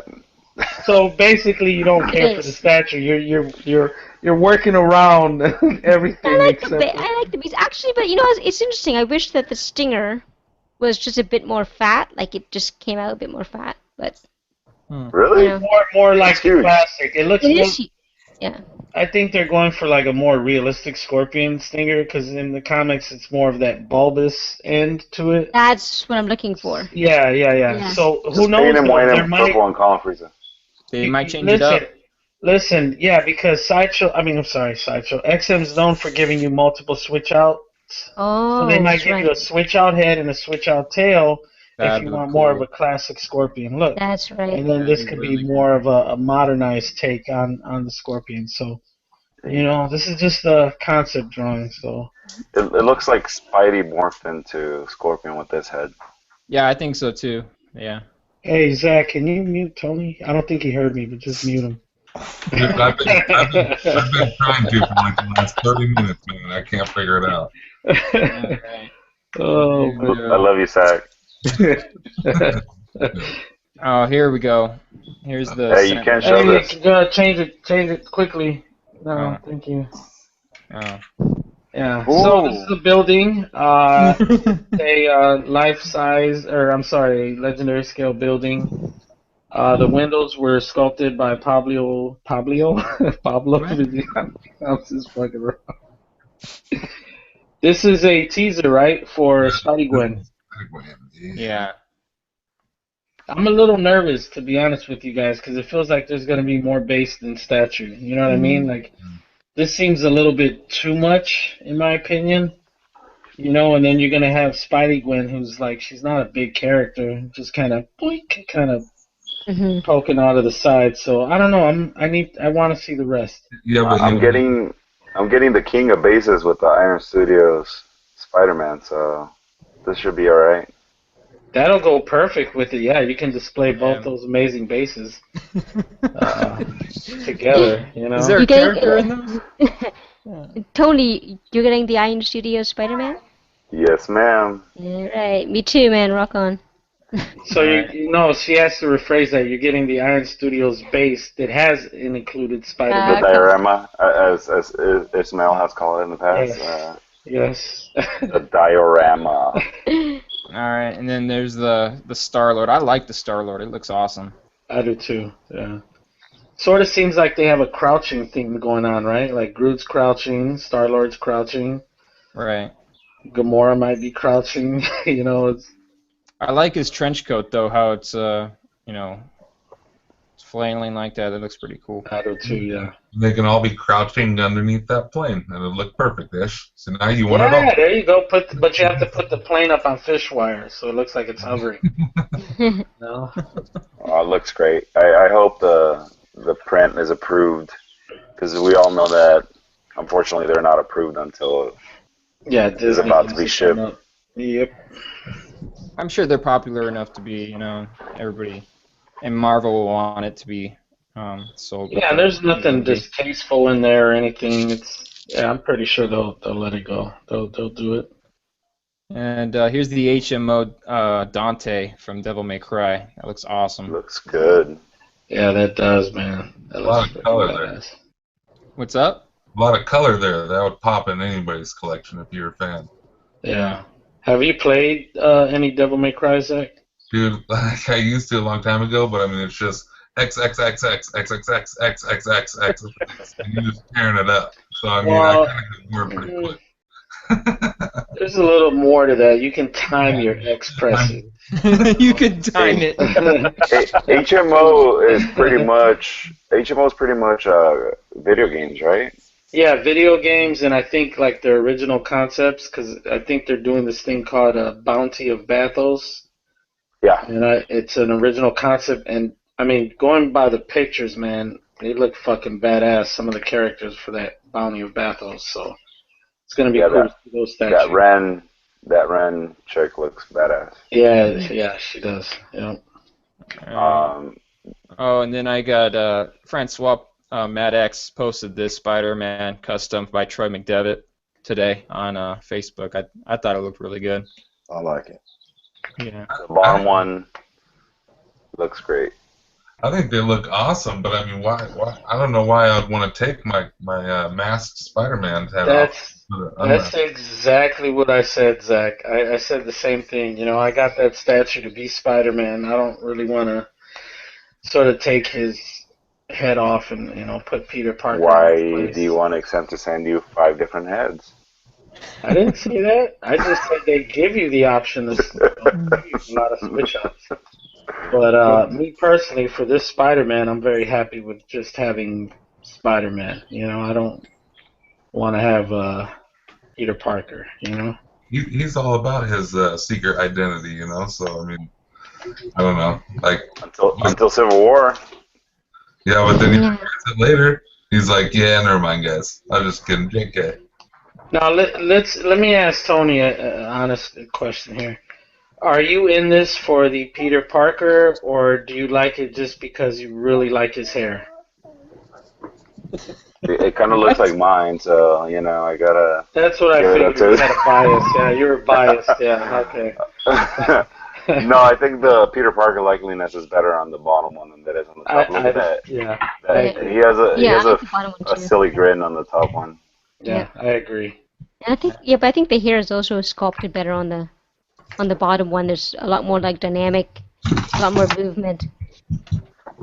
A: So basically, you don't care for the statue. You're working around everything except.
C: I like the beast actually, but you know, it's interesting. I wish that the stinger was just a bit more fat, like it just came out a bit more fat, but.
F: Really?
C: You know.
A: More like plastic. It looks.
C: Yeah.
A: I think they're going for like a more realistic scorpion stinger because in the comics it's more of that bulbous end to it.
C: That's what I'm looking for.
A: Yeah. So
F: Just
A: who knows?
F: paint him white and
A: might,
F: purple and call him Frieza.
D: They might change it up.
A: Listen, yeah, because Sideshow. XM's known for giving you multiple switch outs.
C: Oh.
A: So they might give you a switch out head and a switch out tail. If you want more of a classic Scorpion look.
C: That's right.
A: And then this could be more of a modernized take on the Scorpion. So, you know, this is just a concept drawing. So
F: it looks like Spidey morphed into Scorpion with this head.
D: Yeah, I think so too. Yeah.
A: Hey, Zach, can you mute Tony? I don't think he heard me, but just mute him.
B: Dude, I've been trying to for like the last 30 minutes, man. I can't figure it out.
D: Okay.
A: Oh, man.
F: I love you, Zach.
D: Oh, here we go. Here's the.
F: Hey, you can't show this.
A: Change it quickly. No, thank you.
D: Oh.
A: Yeah.
F: Ooh.
A: So this is a building, a legendary scale building. The windows were sculpted by Pablo. This is fucking wrong. This is a teaser, right, for Spidey Gwen.
D: Yeah.
A: I'm a little nervous, to be honest with you guys, because it feels like there's going to be more base than statue. You know what I mean? Like, this seems a little bit too much, in my opinion. You know, and then you're going to have Spidey Gwen, who's like, she's not a big character, just kind of, poking out of the side. So, I don't know. I want to see the rest.
B: Yeah, but
F: I'm getting the king of bases with the Iron Studios Spider-Man, so this should be alright.
A: That'll go perfect with it. Yeah, you can display both those amazing bases together. You know.
D: Is there a character in those?
C: Tony, you're getting the Iron Studios Spider-Man?
F: Yes, ma'am.
C: All right, me too, man. Rock on.
A: So she has to rephrase that. You're getting the Iron Studios base that has an included Spider-Man.
F: The diorama, as Ismail has called it in the past.
A: Yes.
F: The diorama.
D: All right, and then there's the Star-Lord. I like the Star-Lord. It looks awesome.
A: I do too. Yeah. Sort of seems like they have a crouching thing going on, right? Like Groot's crouching, Star-Lord's crouching.
D: Right.
A: Gamora might be crouching. You know.
D: I like his trench coat though. How it's it's flailing like that. It looks pretty cool.
A: I do too. Yeah.
B: They can all be crouching underneath that plane, and it'll look perfect-ish. So now you want it all.
A: Yeah, there you go. But you have to put the plane up on fish wire, so it looks like it's hovering. No.
F: Oh, it looks great. I hope the print is approved, because we all know that unfortunately they're not approved until it's about to be shipped.
A: Yep.
D: I'm sure they're popular enough to be, everybody, and Marvel will want it to be sold.
A: Yeah, there's nothing distasteful in there or anything. I'm pretty sure they'll let it go. They'll do it.
D: And here's the HMO Dante from Devil May Cry. That looks awesome.
F: Looks good.
A: Yeah, that does, man. That
B: a lot of color there.
D: What's up?
B: A lot of color there. That would pop in anybody's collection if you're a fan.
A: Yeah. Have you played any Devil May Cry, Zach?
B: Dude, like I used to a long time ago, but I mean it's just XXXX, XXXXXXX, and you're just tearing it up. So I mean, I kind of get bored pretty quick.
A: There's a little more to that. You can time your X pressing.
D: You can time it.
F: HMO is pretty much video games, right?
A: Yeah, video games, and I think like their original concepts, because I think they're doing this thing called Bounty of Bathos.
F: Yeah.
A: And it's an original concept, and I mean, going by the pictures, man, they look fucking badass. Some of the characters for that Bounty of Bathos, so it's gonna be cool to see those statues.
F: That Ren chick looks badass.
A: Yeah, she does. Yeah.
D: Oh, and then I got Francois Mad X posted this Spider-Man custom by Troy McDevitt today on Facebook. I thought it looked really good.
E: I like it.
D: Yeah.
F: The bottom one looks great.
B: I think they look awesome, but I mean, why? I don't know why I'd want to take my masked Spider-Man head off.
A: That's exactly what I said, Zach. I said the same thing. You know, I got that statue to be Spider-Man. I don't really want to sort of take his head off and put Peter Parker
F: Why
A: in his place.
F: do you want Exem to send you 5 different heads?
A: I didn't say that. I just said they give you the option to give you a lot of switch ups. But me personally, for this Spider-Man, I'm very happy with just having Spider-Man. You know, I don't want to have Peter Parker. You know.
B: He's all about his secret identity, you know. So I mean, I don't know, like
F: until Civil War.
B: Yeah, but then he regrets it later. He's like, yeah, never mind, guys. I'm just kidding, JK.
A: Now let me ask Tony an honest question here. Are you in this for the Peter Parker, or do you like it just because you really like his hair?
F: It kind of looks like mine, so I gotta.
A: That's what I figured. You had a bias. Yeah, you were biased. Yeah, okay.
F: No, I think the Peter Parker likeliness is better on the bottom one than that is on the top. Look at that.
A: Yeah.
F: He has a silly grin on the top one.
A: Yeah, I agree.
C: And but I think the hair is also sculpted better on the bottom one. There's a lot more dynamic, a lot more movement.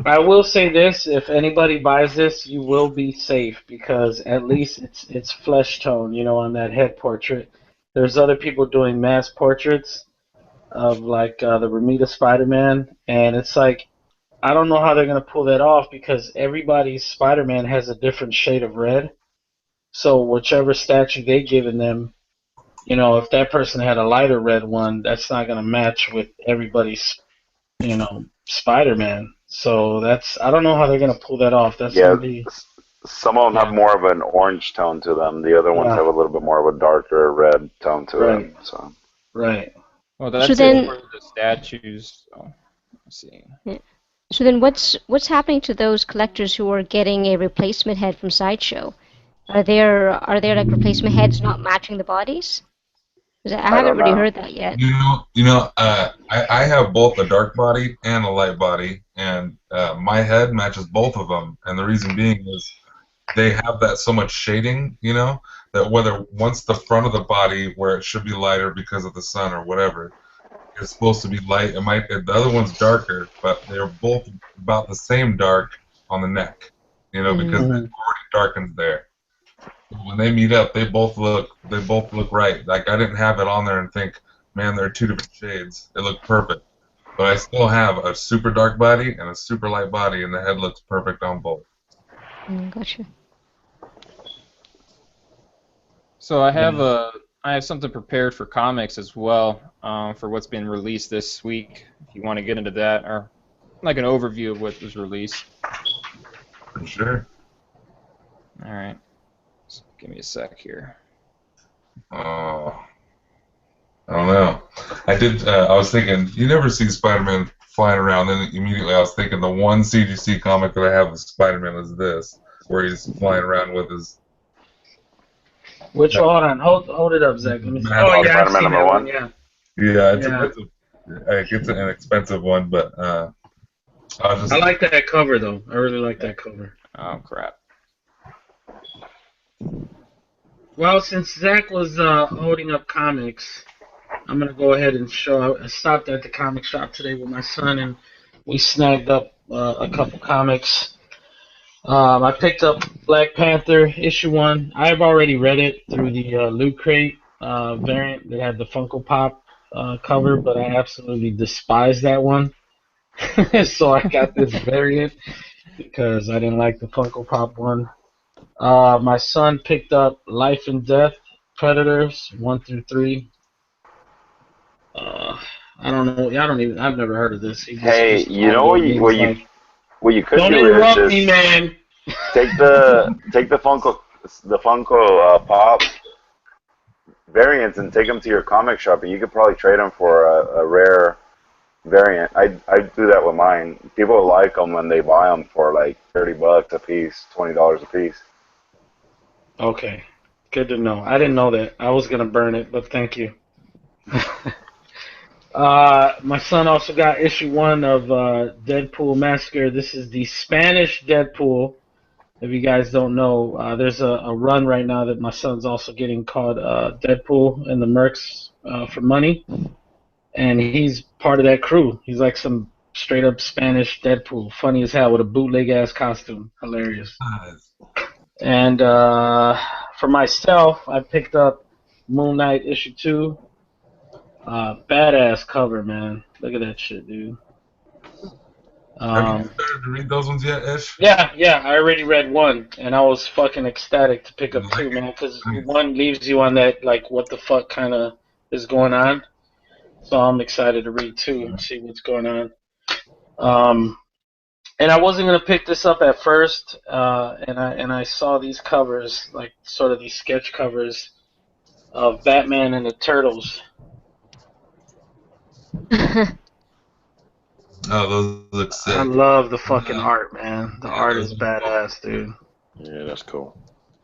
A: I will say this: if anybody buys this, you will be safe because at least it's flesh tone, on that head portrait. There's other people doing mass portraits of the Ramita Spider-Man, and it's like I don't know how they're gonna pull that off because everybody's Spider-Man has a different shade of red. So whichever statue they given them, if that person had a lighter red one, that's not gonna match with everybody's, Spider-Man. So I don't know how they're gonna pull that off. That's gonna be.
F: Some of them have more of an orange tone to them. The other ones have a little bit more of a darker red tone to them. So.
A: Right.
D: Well, that's it for the statues. So, let's see.
C: Yeah. So then, what's happening to those collectors who are getting a replacement head from Sideshow? Are there replacement heads not matching the bodies? I haven't really heard that yet.
B: I have both a dark body and a light body, and my head matches both of them. And the reason being is they have that so much shading, that whether once the front of the body where it should be lighter because of the sun or whatever, is supposed to be light. The other one's darker, but they're both about the same dark on the neck, because it's already darkened there. When they meet up, they both look right. Like I didn't have it on there and think, man, they're 2 different shades. It looked perfect, but I still have a super dark body and a super light body, and the head looks perfect on both.
C: Gotcha.
D: So I have something prepared for comics as well, for what's been released this week. If you want to get into that, or like an overview of what was released.
B: Sure.
D: All right. Give me a sec here.
B: Oh, I don't know. I was thinking, you never see Spider-Man flying around, and immediately I was thinking the one CGC comic that I have with Spider-Man is this, where he's flying around with his.
A: Hold on, hold it up, Zach. Let me see.
F: Oh yeah, Spider-Man number 1.
A: Yeah.
B: Yeah, it's an expensive one, but
A: I like that cover though. I really like that cover.
D: Oh crap.
A: Well, since Zach was holding up comics, I'm going to go ahead and show. I stopped at the comic shop today with my son, and we snagged up a couple comics. I picked up Black Panther issue 1. I've already read it through the Loot Crate variant that had the Funko Pop cover, but I absolutely despise that one. So I got this variant because I didn't like the Funko Pop one. My son picked up Life and Death Predators 1 through 3. I don't know. I've never heard of this.
F: Hey, you know what you could
A: don't
F: do
A: interrupt
F: is
A: me, man.
F: take the Funko Pop variants and take them to your comic shop, and you could probably trade them for a rare variant. I do that with mine. People like them when they buy them for like $30 a piece, $20 a piece.
A: Okay, good to know. I didn't know that. I was gonna burn it, but thank you. My son also got issue 1 of Deadpool Massacre. This is the Spanish Deadpool. If you guys don't know, there's a run right now that my son's also getting called Deadpool and the Mercs for money, and he's part of that crew. He's like some straight up Spanish Deadpool, funny as hell with a bootleg ass costume, hilarious. And for myself, I picked up Moon Knight issue 2. Badass cover, man. Look at that shit, dude.
B: Have you started to read those ones yet, Ish?
A: Yeah, I already read 1, and I was fucking ecstatic to pick up
B: You
A: 2,
B: like
A: man, because
B: it?
A: 1 leaves you on that, like, what the fuck kind of is going on. So I'm excited to read 2 and see what's going on. And I wasn't gonna pick this up at first, and I saw these covers, like sort of these sketch covers of Batman and the Turtles.
B: Oh, those look sick.
A: I love the fucking art, man. The art
B: those
A: is
B: are
A: badass, dude.
E: Yeah, that's cool.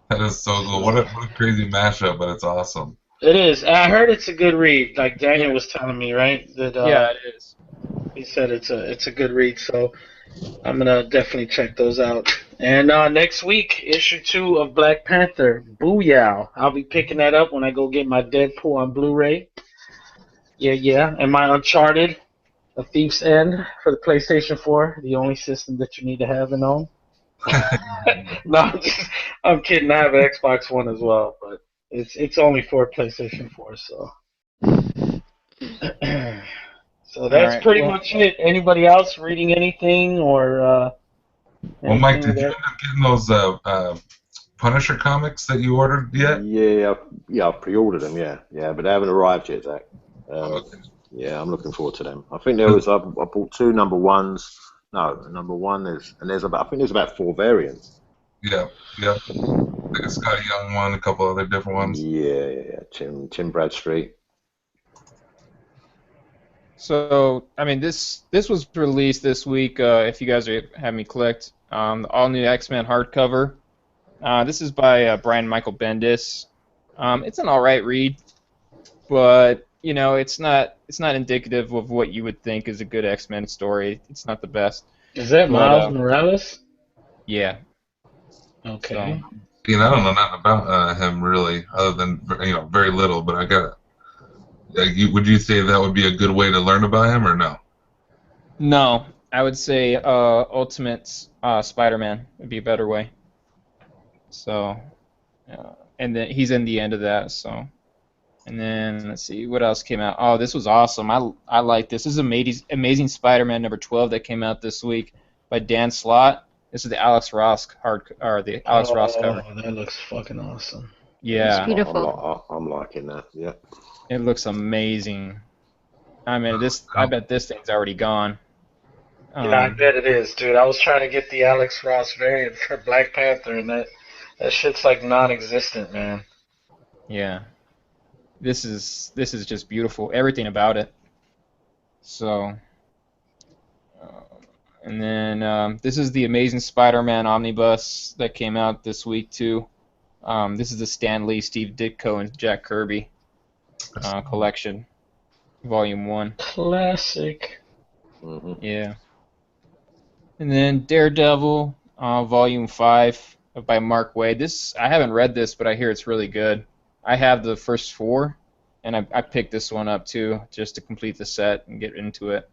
B: That is so cool. What a crazy mashup, but it's awesome.
A: It is. I heard it's a good read. Like Daniel was telling me, right? That
D: Yeah, it is.
A: he said it's a good read. So I'm gonna definitely check those out. And next week, issue 2 of Black Panther, Booyah. I'll be picking that up when I go get my Deadpool on Blu-ray. Yeah. And my Uncharted, A Thief's End for the PlayStation 4, the only system that you need to have and own. No, I'm kidding. I have an Xbox One as well, but it's only for PlayStation 4, so. So that's
D: right,
A: pretty
D: well-
A: much it. Anybody else reading anything or?
B: Well, Mike,
A: anything
B: did you end up getting those Punisher comics that you ordered yet?
E: Yeah, I've pre-ordered them. Yeah, but they haven't arrived yet, Zach.
B: Okay.
E: Yeah, I'm looking forward to them. I think there was I bought 2 number ones. No, number 1 is, and there's about, I think there's about 4 variants.
B: Yeah. Like a Scotty Young one, a couple other different ones.
E: Yeah. Tim Bradstreet.
D: So, I mean, this was released this week. If you guys have me clicked, the all-new X-Men hardcover. This is by Brian Michael Bendis. It's an all right read, but you know, it's not indicative of what you would think is a good X-Men story. It's not the best.
A: Is that Miles Morales?
D: Yeah.
A: Okay.
D: So,
B: I don't know nothing about him really, other than very little. But I got. Would you say that would be a good way to learn about him, or no?
D: No, I would say Ultimate Spider-Man would be a better way. So, and then he's in the end of that. So, and then let's see what else came out. Oh, this was awesome. I like this. This is Amazing Spider-Man number 12 that came out this week by Dan Slott. This is the Alex Ross Ross cover.
A: Oh, that looks fucking awesome.
D: Yeah,
C: It's beautiful.
E: I'm liking that. Yeah.
D: it looks amazing. I mean, I bet this thing's already gone.
A: Yeah, I bet it is, dude. I was trying to get the Alex Ross variant for Black Panther, and that shit's like non-existent, man.
D: Yeah, this is just beautiful. Everything about it. So, and then this is the Amazing Spider-Man omnibus that came out this week too. This is the Stan Lee, Steve Ditko, and Jack Kirby collection, Volume 1.
A: Classic.
E: Mm-hmm.
D: Yeah. And then Daredevil, Volume 5 by Mark Waid. I haven't read this, but I hear it's really good. I have the first 4, and I picked this one up too, just to complete the set and get into it.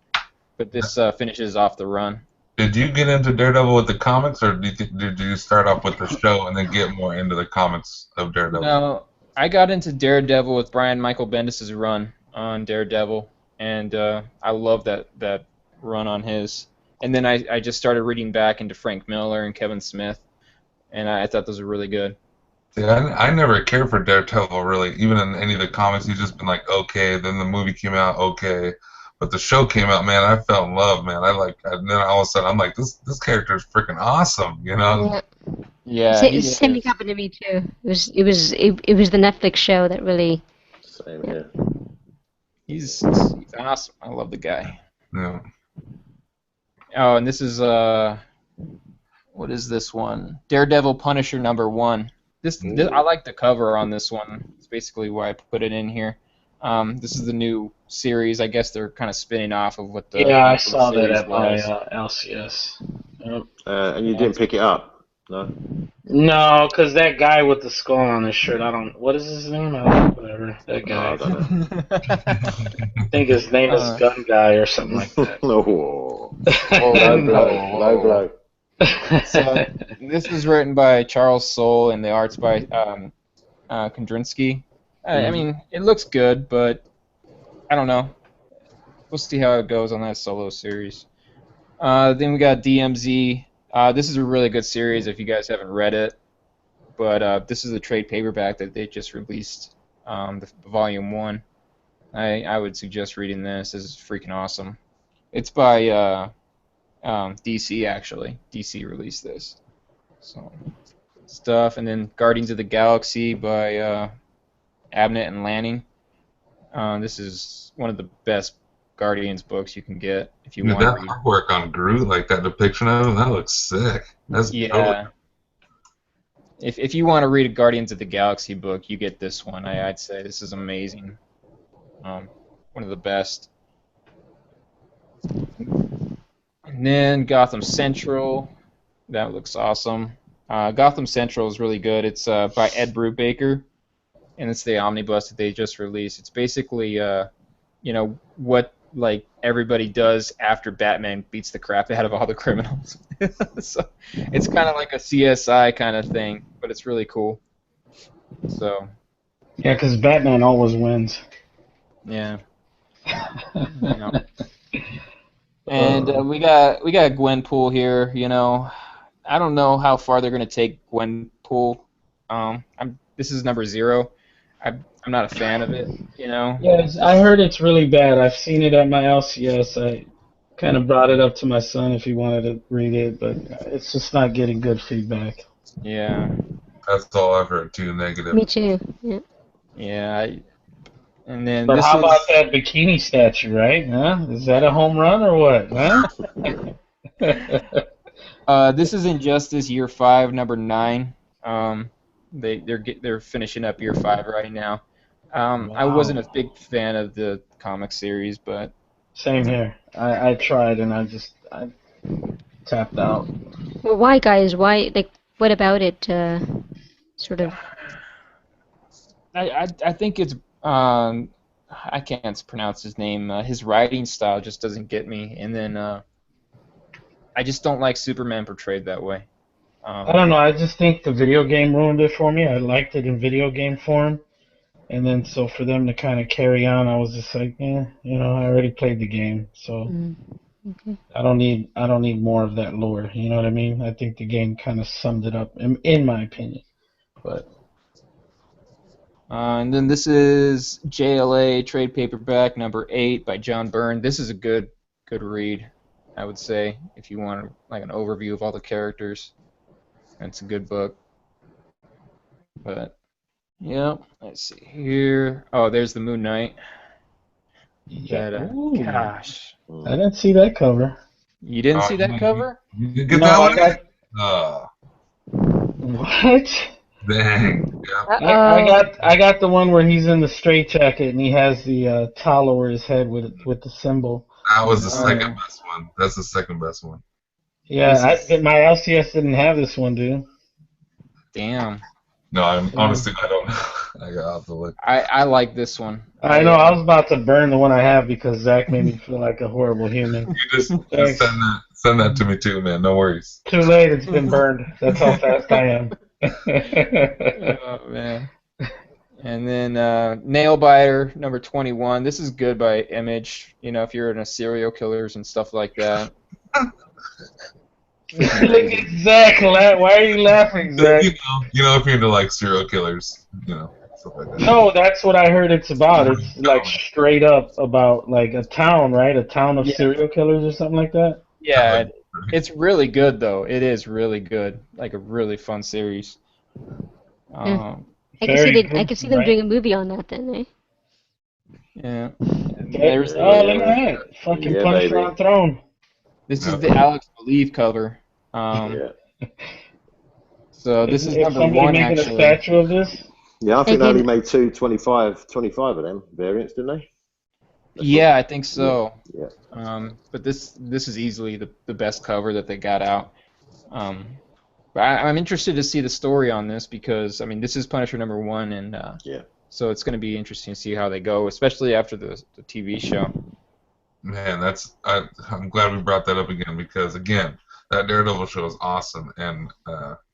D: But this finishes off the run.
B: Did you get into Daredevil with the comics, or did you start off with the show and then get more into the comics of Daredevil?
D: No, I got into Daredevil with Brian Michael Bendis' run on Daredevil, and I love that run on his. And then I just started reading back into Frank Miller and Kevin Smith, and I thought those were really good.
B: Yeah, I never cared for Daredevil really. Even in any of the comics, he's just been like, okay. Then the movie came out, okay. But the show came out, man. I fell in love, man. And then all of a sudden, I'm like, this character is freaking awesome, you know?
D: Yeah.
C: Same thing happened to me too. It was the Netflix show that really.
E: Same here.
D: He's awesome. I love the guy.
B: Yeah.
D: Oh, and this is what is this one? Daredevil Punisher #1. This I like the cover on this one. It's basically why I put it in here. This is the new series. I guess they're kind of spinning off of what the
A: Yeah, I
D: original
A: saw that
D: series
A: at my
D: was.
A: LCS. Yep.
E: And you didn't pick it up? No?
A: No, because that guy with the skull on his shirt, I don't. What is his name? Whatever. That
E: Oh, I
A: guy.
E: don't know.
A: I think his name is Gun Guy or something like that.
E: No. Low blow. Low blow.
D: So this is written by Charles Soule and the arts by Kondrinsky. I mean, it looks good, but I don't know. We'll see how it goes on that solo series. Then we got DMZ. This is a really good series if you guys haven't read it. But this is the trade paperback that they just released, the Volume 1. I would suggest reading this. This is freaking awesome. It's by DC, actually. DC released this. So, stuff. And then Guardians of the Galaxy by Abnett and Lanning. This is one of the best Guardians books you can get if you want to read.
B: That artwork on Groot, like that depiction of him, that looks sick. That's
D: Yeah. If you want to read a Guardians of the Galaxy book, you get this one. I'd say this is amazing. One of the best. And then Gotham Central. That looks awesome. Gotham Central is really good. It's by Ed Brubaker, and it's the omnibus that they just released. It's basically, what like everybody does after Batman beats the crap out of all the criminals. So it's kind of like a CSI kind of thing, but it's really cool. So.
A: Yeah, because Batman always wins.
D: Yeah. And we got Gwenpool here. I don't know how far they're gonna take Gwenpool. This is #0. I'm not a fan of it.
A: Yes, I heard it's really bad. I've seen it at my LCS. I kind of brought it up to my son if he wanted to read it, but it's just not getting good feedback.
D: Yeah.
B: That's all I've heard too. Negative.
C: Me too. Yeah.
D: Yeah. And then
A: But how about that bikini statue, right? Huh? Is that a home run or what? Huh?
D: This is Injustice Year 5, #9. They're finishing up Year 5 right now.
A: Wow.
D: I wasn't a big fan of the comic series, but
A: same here. I tried and I tapped out.
C: Well, why, guys? Why? Like, what about it? Sort of.
D: I think it's I can't pronounce his name. His writing style just doesn't get me, and then I just don't like Superman portrayed that way.
A: I don't know. I just think the video game ruined it for me. I liked it in video game form, and then so for them to kind of carry on, I was just like, I already played the game, so
C: Okay.
A: I don't need more of that lore. You know what I mean? I think the game kind of summed it up, in my opinion. But
D: and then this is JLA trade paperback #8 by John Byrne. This is a good read, I would say, if you want like an overview of all the characters. It's a good book. But yeah, let's see here. Oh, there's the Moon Knight.
A: yeah,
D: Gosh,
A: I didn't see that cover.
D: you didn't see that cover?
B: You get
A: No,
B: that
A: I
B: one?
A: got what?
B: Dang. Yeah.
A: I got the one where he's in the straitjacket and he has the towel over his head with the symbol.
B: That was the second best one. That's the second best one.
A: Yeah, my LCS didn't have this one, dude.
D: Damn.
B: No, honestly, I don't know. I got to look.
D: I like this one.
A: I know, I was about to burn the one I have because Zach made me feel like a horrible human.
B: You just send that to me too, man. No worries.
A: Too late, it's been burned. That's how fast I am.
D: Oh man. And then Nailbiter #21. This is good by Image. If you're into serial killers and stuff like that.
A: Look at Zach. Why are you laughing, Zach?
B: If you're into like serial killers, stuff like that.
A: No, that's what I heard it's about. It's like straight up about like a town, right? A town of serial killers or something like that.
D: Yeah, it's really good though. It is really good. Like a really fun series.
C: I can see them doing a movie on that then, eh?
D: Yeah. There's
A: Oh, look
E: Yeah,
A: at that. Fucking
E: yeah,
A: Punisher
E: baby.
A: on throne.
D: this is
B: Yep.
D: the Alex Believe cover.
E: Yeah,
D: So this is
A: Is
D: number
A: somebody
D: one
A: making a
D: actually.
A: statue of this?
E: yeah. I
C: They
E: think they only
C: came.
E: made 25 of them variants, didn't they? That's what.
D: Yeah, I think
E: Yeah,
D: so.
E: yeah.
D: But this is easily the best cover that they got out. But I'm interested to see the story on this because I mean this is Punisher number one, and
E: Yeah.
D: so it's going to be interesting to see how they go, especially after the TV show.
B: Man, I'm glad we brought that up again because again, that Daredevil show is awesome, and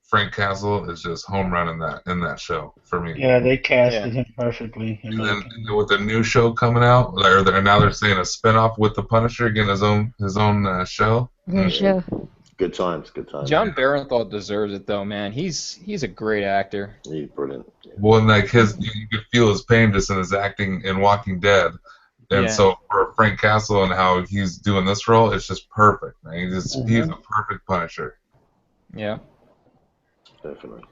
B: Frank Castle is just home run in that show for me.
A: Yeah, they
D: Yeah.
A: casted him perfectly, in
B: And
A: my
B: then
A: opinion.
B: with the new show coming out, now they're saying a spinoff with the Punisher getting his own show.
C: The show.
E: Good times, good times.
D: John Barenthal deserves it though, man. He's a great actor.
E: He's brilliant. Yeah.
B: Well, and like you could feel his pain just in his acting in Walking Dead, and
D: Yeah.
B: so for Frank Castle and how he's doing this role, it's just perfect. Man. He's a perfect Punisher.
D: Yeah.
E: Definitely.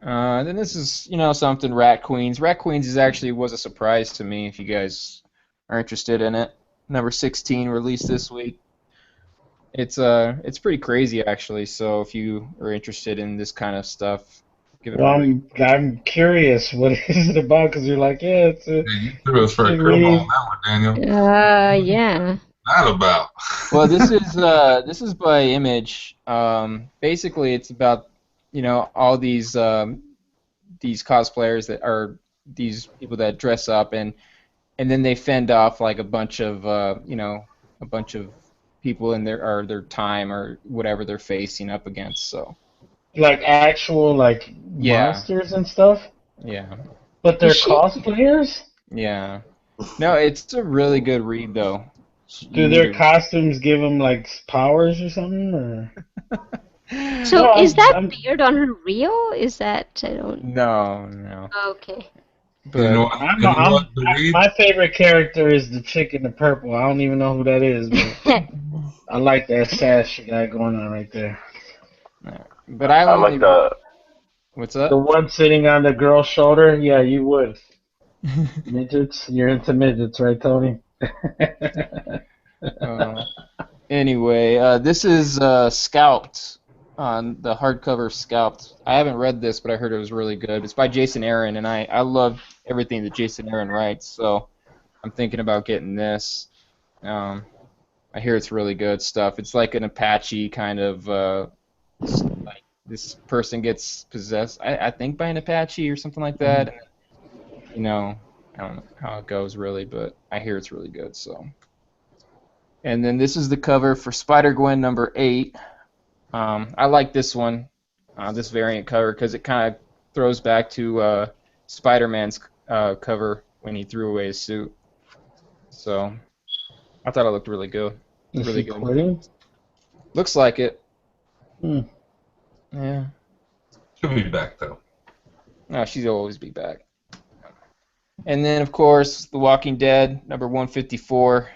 D: Then this is something Rat Queens. Rat Queens was a surprise to me. If you guys are interested in it, number 16 released this week. It's pretty crazy actually. So if you are interested in this kind of stuff, give it
A: Well,
D: a read.
A: I'm curious. What is it about? Because you're like, yeah, it's a.
B: Yeah, you threw us for a
A: It
B: curveball
A: reads-
B: on that one, Daniel.
C: Yeah.
B: That about.
D: Well, this is by Image. Basically, it's about all these cosplayers that are these people that dress up and then they fend off like a bunch of people in their time or whatever they're facing up against. So
A: like actual
D: Yeah.
A: monsters and stuff,
D: yeah,
A: but they're
C: Is she-
A: cosplayers.
D: yeah. No, it's a really good read though.
A: Do their costumes give them like powers or something? Or?
C: So
A: No,
C: is that
A: I'm-
C: beard on her real? Is that I don't.
D: No.
C: Okay.
B: You
D: But
B: know what? The read,
A: My favorite character is the chick in the purple. I don't even know who that is, but I like that sash you got going on right there.
D: but I
F: I
D: only
F: like the.
D: what's
A: The
D: up?
A: one sitting on the girl's shoulder, yeah, you would. Midgets, you're into midgets, right, Tony?
D: Anyway, this is Scalped on the hardcover Scalped. I haven't read this, but I heard it was really good. It's by Jason Aaron, and I love everything that Jason Aaron writes, so I'm thinking about getting this. I hear it's really good stuff. It's like an Apache kind of, like this person gets possessed, I think, by an Apache or something like that. And, I don't know how it goes really, but I hear it's really good, so. And then this is the cover for Spider-Gwen number 8. I like this one, this variant cover, because it kind of throws back to Spider-Man's cover when he threw away his suit. So I thought it looked really good.
A: Is
D: Really
A: she
D: good.
A: quitting?
D: Looks like it.
A: Hmm.
D: Yeah.
B: she'll be back though.
D: No, she'll always be back. And then, of course, The Walking Dead, number 154.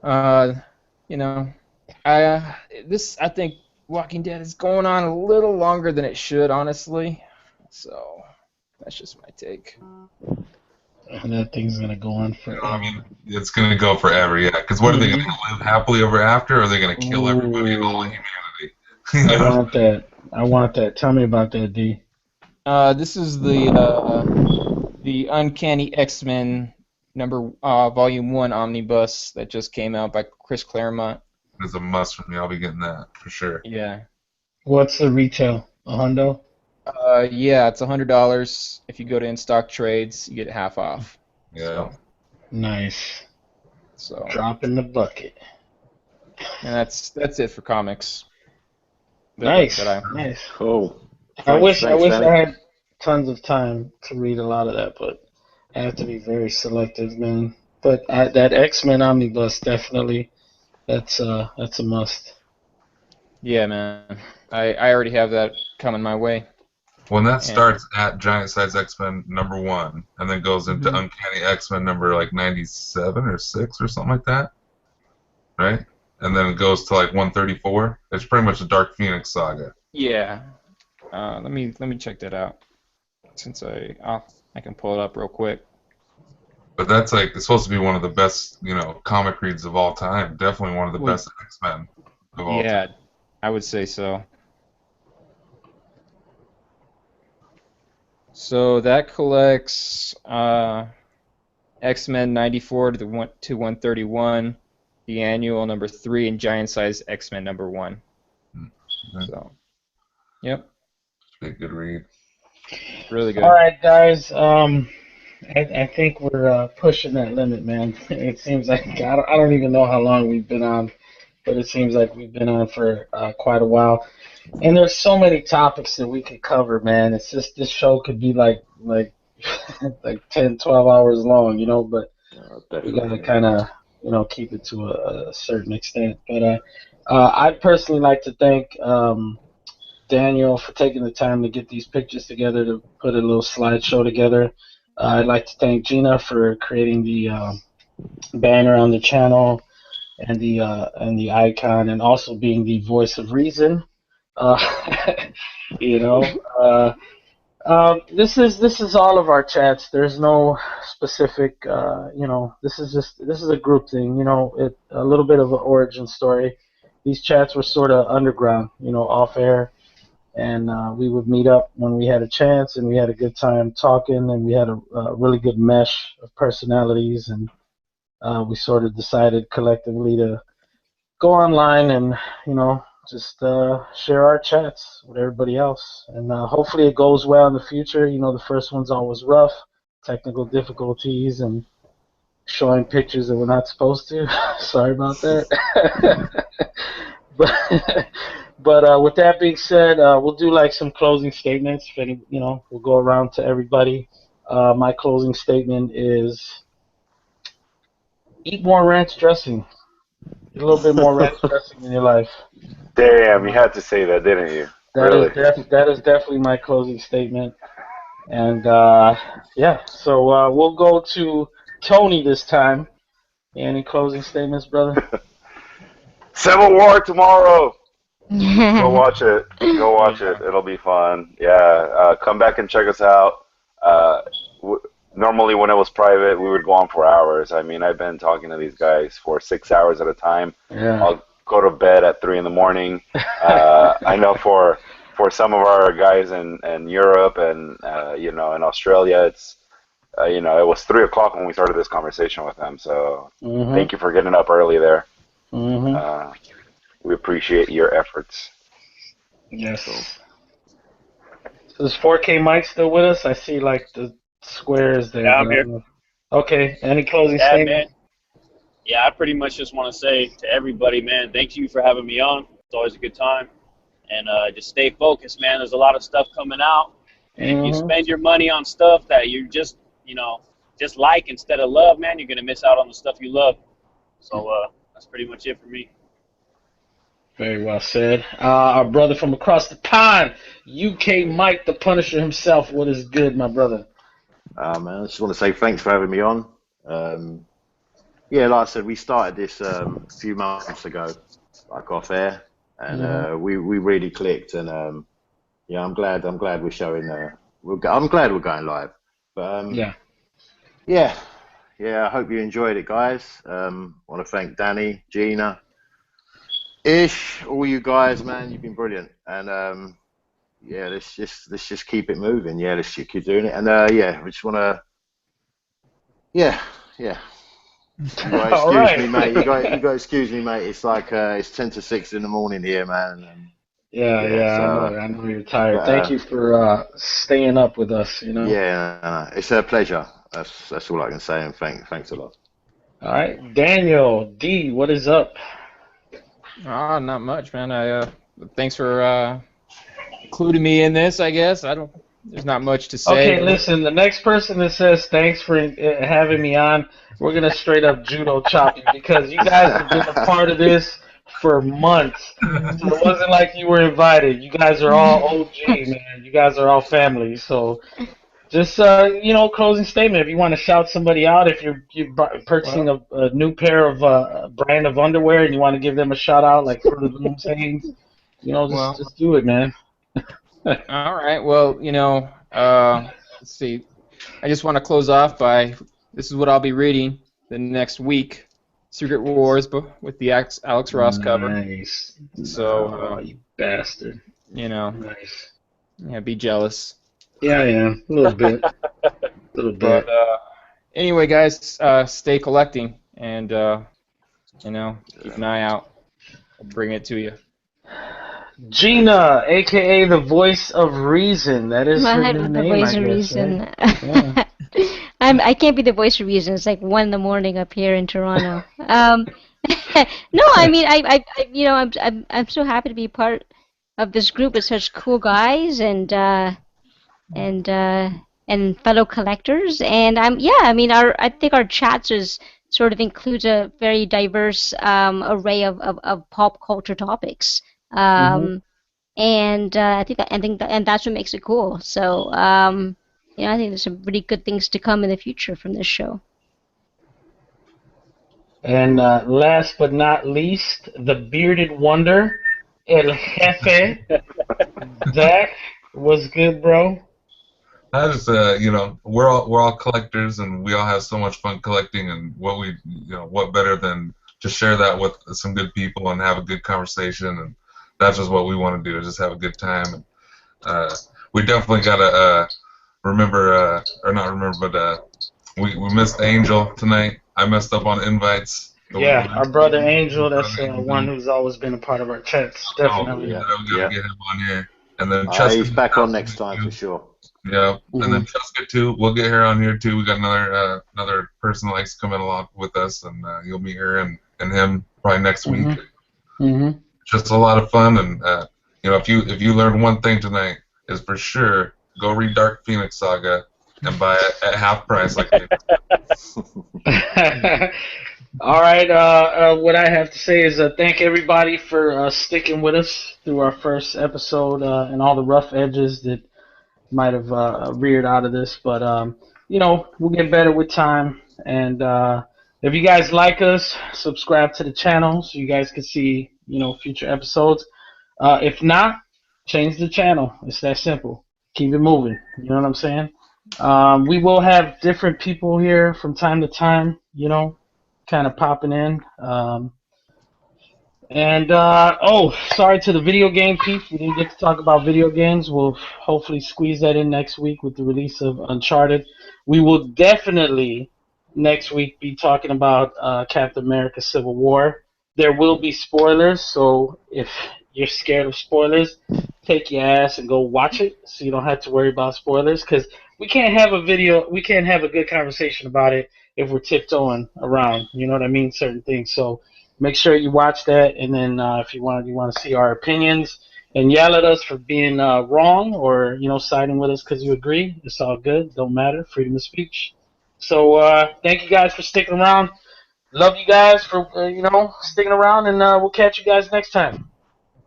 D: I think Walking Dead is going on a little longer than it should, honestly. So that's just my take.
A: And that thing's gonna go on forever.
B: I mean, it's gonna go forever, yeah. Because what are they gonna live happily ever after? Or are they gonna kill everybody and all of humanity? You
A: I
B: know?
A: want that. I want that. Tell me about that, D.
D: This is the Uncanny X-Men Volume 1 Omnibus that just came out by Chris Claremont.
B: It's a must for me. I'll be getting that for sure.
D: Yeah.
A: What's the retail? A hundo?
D: Yeah, it's $100. If you go to In-Stock Trades, you get half off.
B: Yeah.
A: Nice.
D: So,
A: Drop in the bucket.
D: and that's it for comics.
A: Nice.
D: That
A: Nice.
E: Cool.
A: I wish
E: Thanks, Danny.
A: I had tons of time to read a lot of that, but I have to be very selective, man. But that X-Men Omnibus definitely, that's a must.
D: Yeah, man. I already have that coming my way.
B: When that
D: Yeah.
B: starts at Giant Size X-Men number 1, and then goes into
D: Mhm.
B: Uncanny X-Men number like 97 or 6 or something like that, right? And then it goes to like 134. It's pretty much a Dark Phoenix saga.
D: Yeah. Let me check that out. Since I can pull it up real quick.
B: But that's like it's supposed to be one of the best, comic reads of all time. Definitely one of the best X-Men of all time.
D: Yeah, I would say so. So that collects X-Men 94 to 131, the annual number 3, and giant size X-Men number 1.
B: Mm-hmm.
D: So, yep.
B: It's a good read.
D: Really good.
A: All right, guys. I think we're pushing that limit, man. It seems like I don't even know how long we've been on, but it seems like we've been on for quite a while. And there's so many topics that we could cover, man. It's just this show could be like 10, 12 hours long, but we gotta kind of, keep it to a certain extent. But I'd personally like to thank Daniel for taking the time to get these pictures together to put a little slideshow together. I'd like to thank Gina for creating the banner on the channel and the icon, and also being the voice of reason. Uh, you know, this is all of our chats. There's no specific, This is a group thing. A little bit of an origin story. These chats were sort of underground, off air, and we would meet up when we had a chance, and we had a good time talking, and we had a really good mesh of personalities, and we sort of decided collectively to go online and just share our chats with everybody else, and hopefully it goes well in the future. The first one's always rough, technical difficulties, and showing pictures that we're not supposed to. Sorry about that. But with that being said, we'll do like some closing statements. If any, we'll go around to everybody. My closing statement is: eat more ranch dressing. Get a little bit more ranch dressing in your life.
F: Damn, you had to say that, didn't you? Really?
A: That is definitely my closing statement. And so we'll go to Tony this time. Any closing statements, brother?
F: Civil War tomorrow. Go watch it. Go watch it. It'll be fun. Yeah. Come back and check us out. Normally, when it was private, we would go on for hours. I mean, I've been talking to these guys for 6 hours at a time.
A: Yeah.
F: I'll go to bed at 3 in the morning. I know for some of our guys in Europe and in Australia, it's it was 3 o'clock when we started this conversation with them. So thank you for getting up early there. We appreciate your efforts.
A: Yes. So is 4K Mike still with us? I see like the squares there.
G: Yeah, I'm here.
A: Okay. Any closing statement?
G: Man. Yeah, I pretty much just want to say to everybody, man, thank you for having me on. It's always a good time. And just stay focused, man. There's a lot of stuff coming out. And if you spend your money on stuff that you just like instead of love, man, you're going to miss out on the stuff you love. So that's pretty much it for me.
A: Very well said. Our brother from across the pond, UK Mike, the Punisher himself. What is good, my brother?
E: Man, I just want to say thanks for having me on. Like I said, we started this a few months ago, like off air, and we really clicked. And I'm glad we're showing. I'm glad we're going live. But I hope you enjoyed it, guys. Want to thank Danny, Gina, Ish, all you guys, man. You've been brilliant. And let's just keep it moving. Yeah, let's keep doing it. And we just want to. You gotta excuse me, mate. You gotta excuse me, mate. It's like it's 10 to 6 in the morning here, man. And,
A: I know you're tired. Thank you for staying up with us.
E: Yeah, it's a pleasure. That's all I can say. And thanks a lot.
A: All right, Daniel D, what is up?
D: Not much, man. Thanks for including me in this. I guess there's not much to say.
A: Okay, listen. The next person that says thanks for having me on, we're gonna straight up judo chop you, because you guys have been a part of this for months. So it wasn't like you were invited. You guys are all OG, man. You guys are all family. So just closing statement. If you want to shout somebody out, if you're purchasing a new pair of brand of underwear and you want to give them a shout out, like Fruit of the Loom Sayings, just do it, man.
D: All right. Well, let's see. I just want to close off by this is what I'll be reading the next week. Secret Wars, but with the Alex Ross cover.
A: Nice.
D: So,
A: oh, you bastard.
D: You know.
A: Nice.
D: Yeah, be jealous.
A: Yeah, I am. A little bit. A little bit.
D: But anyway, guys, stay collecting and you know, keep an eye out. I'll bring it to you.
A: Gina, aka the voice of reason. That is her new
C: The
A: name,
C: voice
A: I
C: of
A: guess,
C: reason.
A: right? Yeah.
C: I can't be the voice of reason. It's like 1 in the morning up here in Toronto. No, I mean, you know, I'm so happy to be part of this group with such cool guys and fellow collectors. And I mean, I think our chats is sort of includes a very diverse array of pop culture topics. And and that's what makes it cool. So you know, I think there's some really good things to come in the future from this show.
A: And last but not least, the bearded wonder, El Jefe. Zach, what's good, bro?
B: I just, you know, we're all collectors, and we all have so much fun collecting. And what better than to share that with some good people and have a good conversation. And that's just what we want to do, is just have a good time. And we definitely gotta remember, or not remember, but we missed Angel tonight. I messed up on invites.
A: Yeah, our brother Angel, that's one who's always been a part of our chats, definitely.
B: Oh, we gotta get him on here. And then
E: He's back on next time for sure.
B: Yeah, and then Cheska too. We'll get her on here too. We got another person that likes to come in along with us, and you'll meet her and him probably next week. Just a lot of fun, and you know, if you learn one thing tonight, is for sure go read Dark Phoenix Saga and buy it at half price like they do.
A: All right, what I have to say is thank everybody for sticking with us through our first episode and all the rough edges that might have reared out of this. But, you know, we'll get better with time. And if you guys like us, subscribe to the channel so you guys can see, you know, future episodes. If not, change the channel. It's that simple. Keep it moving. You know what I'm saying? We will have different people here from time to time, you know, kind of popping in. Sorry to the video game peeps. We didn't get to talk about video games. We'll hopefully squeeze that in next week with the release of Uncharted. We will definitely next week be talking about Captain America Civil War. There will be spoilers, so if you're scared of spoilers, take your ass and go watch it so you don't have to worry about spoilers, because we can't have a good conversation about it if we're tiptoeing around, you know what I mean, certain things. So make sure you watch that, and then if you want to see our opinions and yell at us for being wrong, or you know, siding with us because you agree. It's all good. Don't matter. Freedom of speech. So thank you guys for sticking around. Love you guys for you know, sticking around, and we'll catch you guys next time.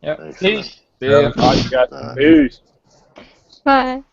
D: Yep.
A: Peace.
D: See ya.
G: All right, you guys. Peace.
C: Bye.